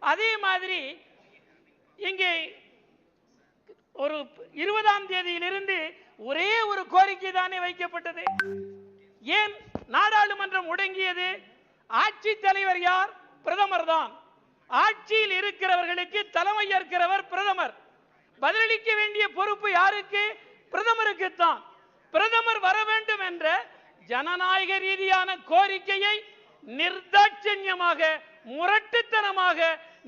அதே மாதிரி இங்கே ஒரு 20ஆம் தேதியிலிருந்து ஒரே ஒரு கோரிக்கை தானே வைக்கப்பட்டது. ஏன் நாடாளுமன்றம் முடங்கியது? ஆட்சி தலைவர் யார்? பிரதமர் தான். ஆட்சியில் இருக்கிறவர்களுக்கு தலைமை ஏற்கிறவர் பிரதமர். பதிலளிக்க வேண்டிய பொறுப்பு யாருக்கு? பிரதமருக்கு தான். பிரதமர் வர வேண்டும் என்ற ஜனநாயக ரீதியான கோரிக்கையை நிர்தாட்சண்யமாக முரட்டுத்தனமாக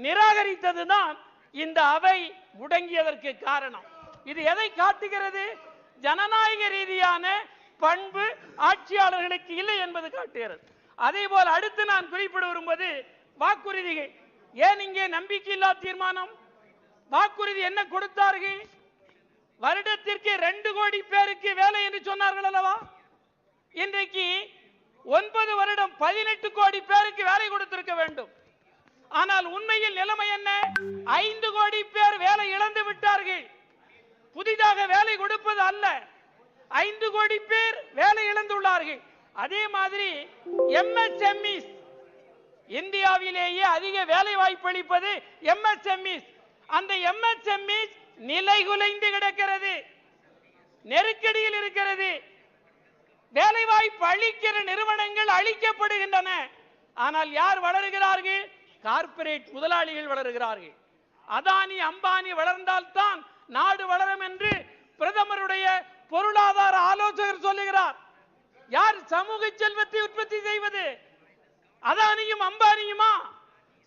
நிராகரித்ததுதான் இந்த அவை முடங்கியதற்கு காரணம். இது எதை காட்டுகிறது? ஜனநாயக ரீதியான பண்பு ஆட்சியாளர்களுக்கு இல்லை என்பது காட்டுகிறது. அதே போல அடுத்து நான் குறிப்பிட வரும்போது வாக்குறுதிகள். ஏன் இங்கே நம்பிக்கையில்லா தீர்மானம்? வாக்குறுதி என்ன கொடுத்தார்கள்? வருடத்திற்கு 2 கோடி பேருக்கு வேலை என்று சொன்னார்கள் அல்லவா? இன்றைக்கு 9 வருடம் 18 கோடி பேருக்கு வேலை கொடுத்திருக்க வேண்டும். ஆனால் உண்மையில் நிலைமை என்ன? 5 கோடி பேர் வேலை இழந்து விட்டார்கள். புதிதாக வேலை கொடுப்பது அல்ல, 5 கோடி பேர் வேலை இழந்துள்ளார்கள். அதே மாதிரி MSMEs, இந்தியாவிலேயே அதிக வேலை வாய்ப்பு அளிப்பது MSMEs. அந்த MSMEs நிலைகுலைந்து கிடக்கிறது, நெருக்கடியில் இருக்கிறது. வேலை வாய்ப்பு அளிக்கிற நிறுவனங்கள் அழிக்கப்படுகின்றன. ஆனால் யார் வளருகிறார்கள்? கார்ப்பரேட் முதலாளிகள் வளருகிறார்கள். அதானி அம்பானி வளர்ந்தால்தான் நாடு வளரும் என்று பிரதமருடைய பொருளாதார ஆலோசகர் சொல்லுகிறார். யார் சமூக செல்வத்தை உற்பத்தி செய்வது? அதானியும் அம்பானியுமா?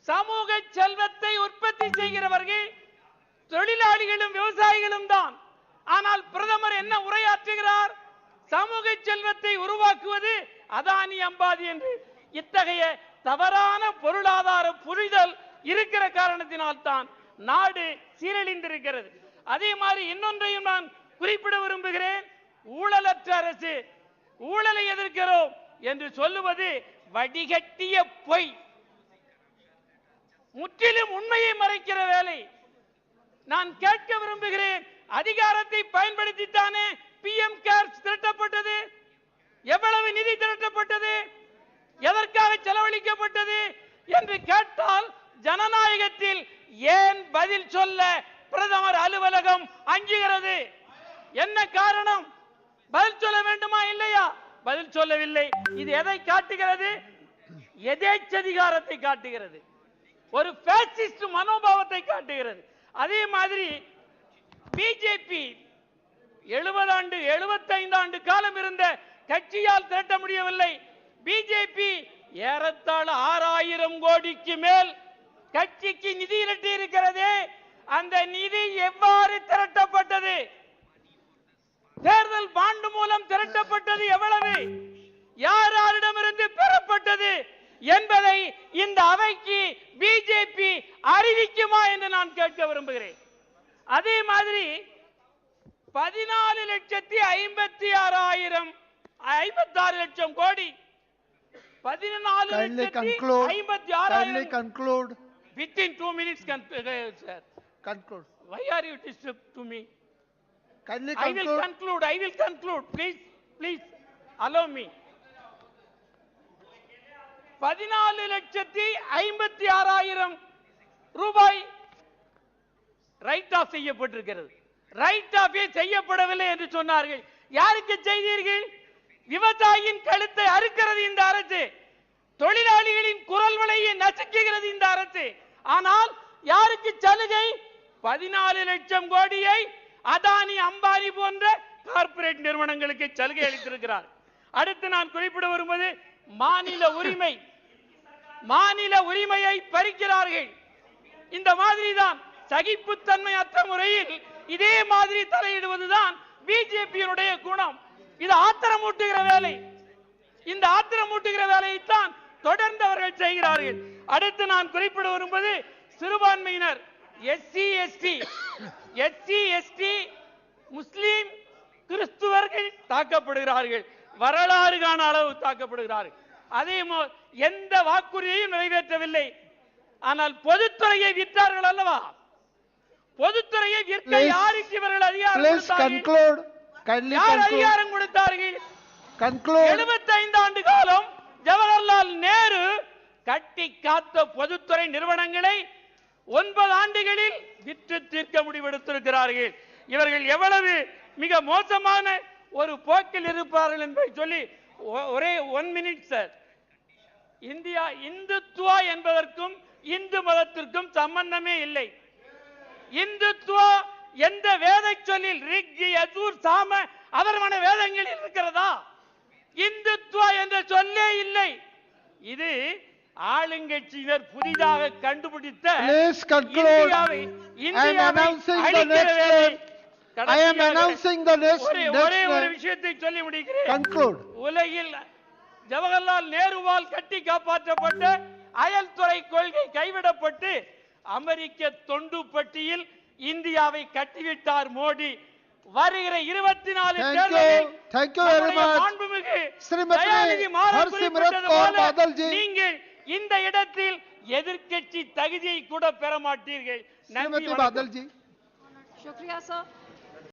சமூக செல்வத்தை உற்பத்தி செய்கிறவர்கள் தொழிலாளிகளும் விவசாயிகளும் தான். ஆனால் பிரதமர் என்ன உரையாற்றுகிறார்? சமூக செல்வத்தை உருவாக்குவது அதானி அம்பானி என்று. இத்தகைய தவறான பொருளாதார புரிதல் இருக்கிற காரணத்தினால் தான் நாடு சீரழிந்திருக்கிறது. அதே மாதிரி இன்னொன்றையும் நான் குறிப்பிட விரும்புகிறேன். ஊழலற்ற அரசு, ஊழலை எதிர்க்கிறோம் என்று சொல்லுவது வடிகட்டிய பொய், முற்றிலும் உண்மையை மறைக்கிற வேலை. நான் கேட்க விரும்புகிறேன், அதிகாரத்தை பயன்படுத்தித்தானே PM கேர்ஸ் திரட்டப்பட்டது? எவ்வளவு நிதி திரட்டப்பட்டது? எதற்காக செலவழிக்கப்பட்டது என்று கேட்டால் ஜனநாயகத்தில் ஏன் பதில் சொல்ல பிரதமர் அலுவலகம் அஞ்சுகிறது? என்ன காரணம்? பதில் சொல்ல வேண்டுமா இல்லையா? பதில் சொல்லவில்லை. இது எதை காட்டுகிறது? எதேச்சதிகாரத்தை காட்டுகிறது, ஒரு பாசிஸ்ட் மனோபாவத்தை காட்டுகிறது. அதே மாதிரி பிஜேபி 70 ஆண்டு 75 ஆண்டு காலம் இருந்த கட்சியால் திரட்ட முடியவில்லை. பிஜேபி ஏறத்தாழ 6000 கோடிக்கு மேல் கட்சிக்கு நிதி திரட்டி இருக்கிறது. அந்த நிதி எவ்வாறு திரட்டப்பட்டது? தேர்தல் பாண்டு மூலம் திரட்டப்பட்டது எவ்வளவு? யார் யாரிடமிருந்து பெறப்பட்டது என்பதை இந்த அவைக்கு பிஜேபி அறிவிக்குமா என்று நான் கேட்க விரும்புகிறேன். அதே மாதிரி 14,56,000 லட்சம் கோடி, 14,56,000. Within 2 minutes, sir. Conclude. Why are you disturbed to me? Kindly I will conclude. I will conclude. Please allow me. 14,56,000 ரூபாய் ரைட் ஆஃப் செய்யப்பட்டிருக்கிறது. ரைட் ஆஃப் செய்யப்படவில்லை என்று சொன்னார்கள். யாருக்கு செய்தீர்கள்? விவசாயியின் கழுத்தை அறுக்கிறது இந்த அரசு, தொழிலாளிகளின் குரல் வலையை நசுக்குகிறது இந்த அரசு. ஆனால் யாருக்கு சலுகை? 14 லட்சம் கோடியை அதானி அம்பானி போன்ற கார்ப்பரேட் நிறுவனங்களுக்கு சலுகை அளித்திருக்கிறார். அடுத்து நான் குறிப்பிட வரும்போது மாநில உரிமையை பறிக்கிறார்கள். இந்த மாதிரிதான் சகிப்புத்தன்மையற்ற முறையில் இதே மாதிரி தலையிடுவதுதான் பிஜேபியினுடைய குணம். இது ஆத்திரமூட்டுகிற வேலை. இந்த ஆத்திரமூட்டுகிற வேலையைத்தான் தொடர்ந்து அவர்கள் செய்கிறார்கள். அடுத்து நான் குறிப்பிட வரும்போது சிறுபான்மையினர், SC/ST, முஸ்லிம், கிறிஸ்துவர்கள் தாக்கப்படுகிறார்கள். வரலாறு காண அளவு தாக்கப்படுகிறார்கள். அதே எந்த வாக்குறுதியையும் நிறைவேற்றவில்லை. ஆனால் பொதுத்துறையை விற்றார்கள் அல்லவா? பொதுத்துறையை விற்க யாருக்கு இவர்கள் அதிகாரம் கொடுத்தார்கள்? 75 ஆண்டு காலம் ஜவஹர்லால் நேரு கட்டி காத்த பொதுத்துறை நிறுவனங்களை 9 ஆண்டுகளில் விற்று தீர்க்க முடிவெடுத்திருக்கிறார்கள். இவர்கள் எவ்வளவு மிக மோசமான ஒரு போக்கில் இருப்பார்கள் என்பதை சொல்லி ஒரே 1 minute சார். இந்தியா இந்துத்துவா என்பதற்கும் இந்து மதத்திற்கும் சம்பந்தமே இல்லை. இந்துத்துவா எந்த வேத சொல்லில் ரிக், யஜூர், சாம, அதர்வன வேதங்களில் இருக்கிறதா? இந்துத்துவா என்ற சொல்லே இல்லை. இது ஆளுங்கட்சியினர் புதிதாக கண்டுபிடித்த இந்தியாவை I am announcing the next. ஒரே ஒரு விஷயத்தை சொல்லி முடிக்கிறேன். Conclude. உலகில் ஜவஹர்லால் நேருவால் கட்டி காப்பாற்றப்பட்ட அயல்துறை கொள்கை கைவிடப்பட்டு அமெரிக்க தொண்டு பட்டியில் இந்தியாவை கட்டிவிட்டார் மோடி. வருகிற 24 தேர்தலில் மாண்புமிகு தயாநிதி மாறன் குறிப்பிட்டது போல நீங்கள் இந்த இடத்தில் எதிர்க்கட்சி தகுதியை கூட பெற மாட்டீர்கள். நன்றி. बादल जी शुक्रिया सर।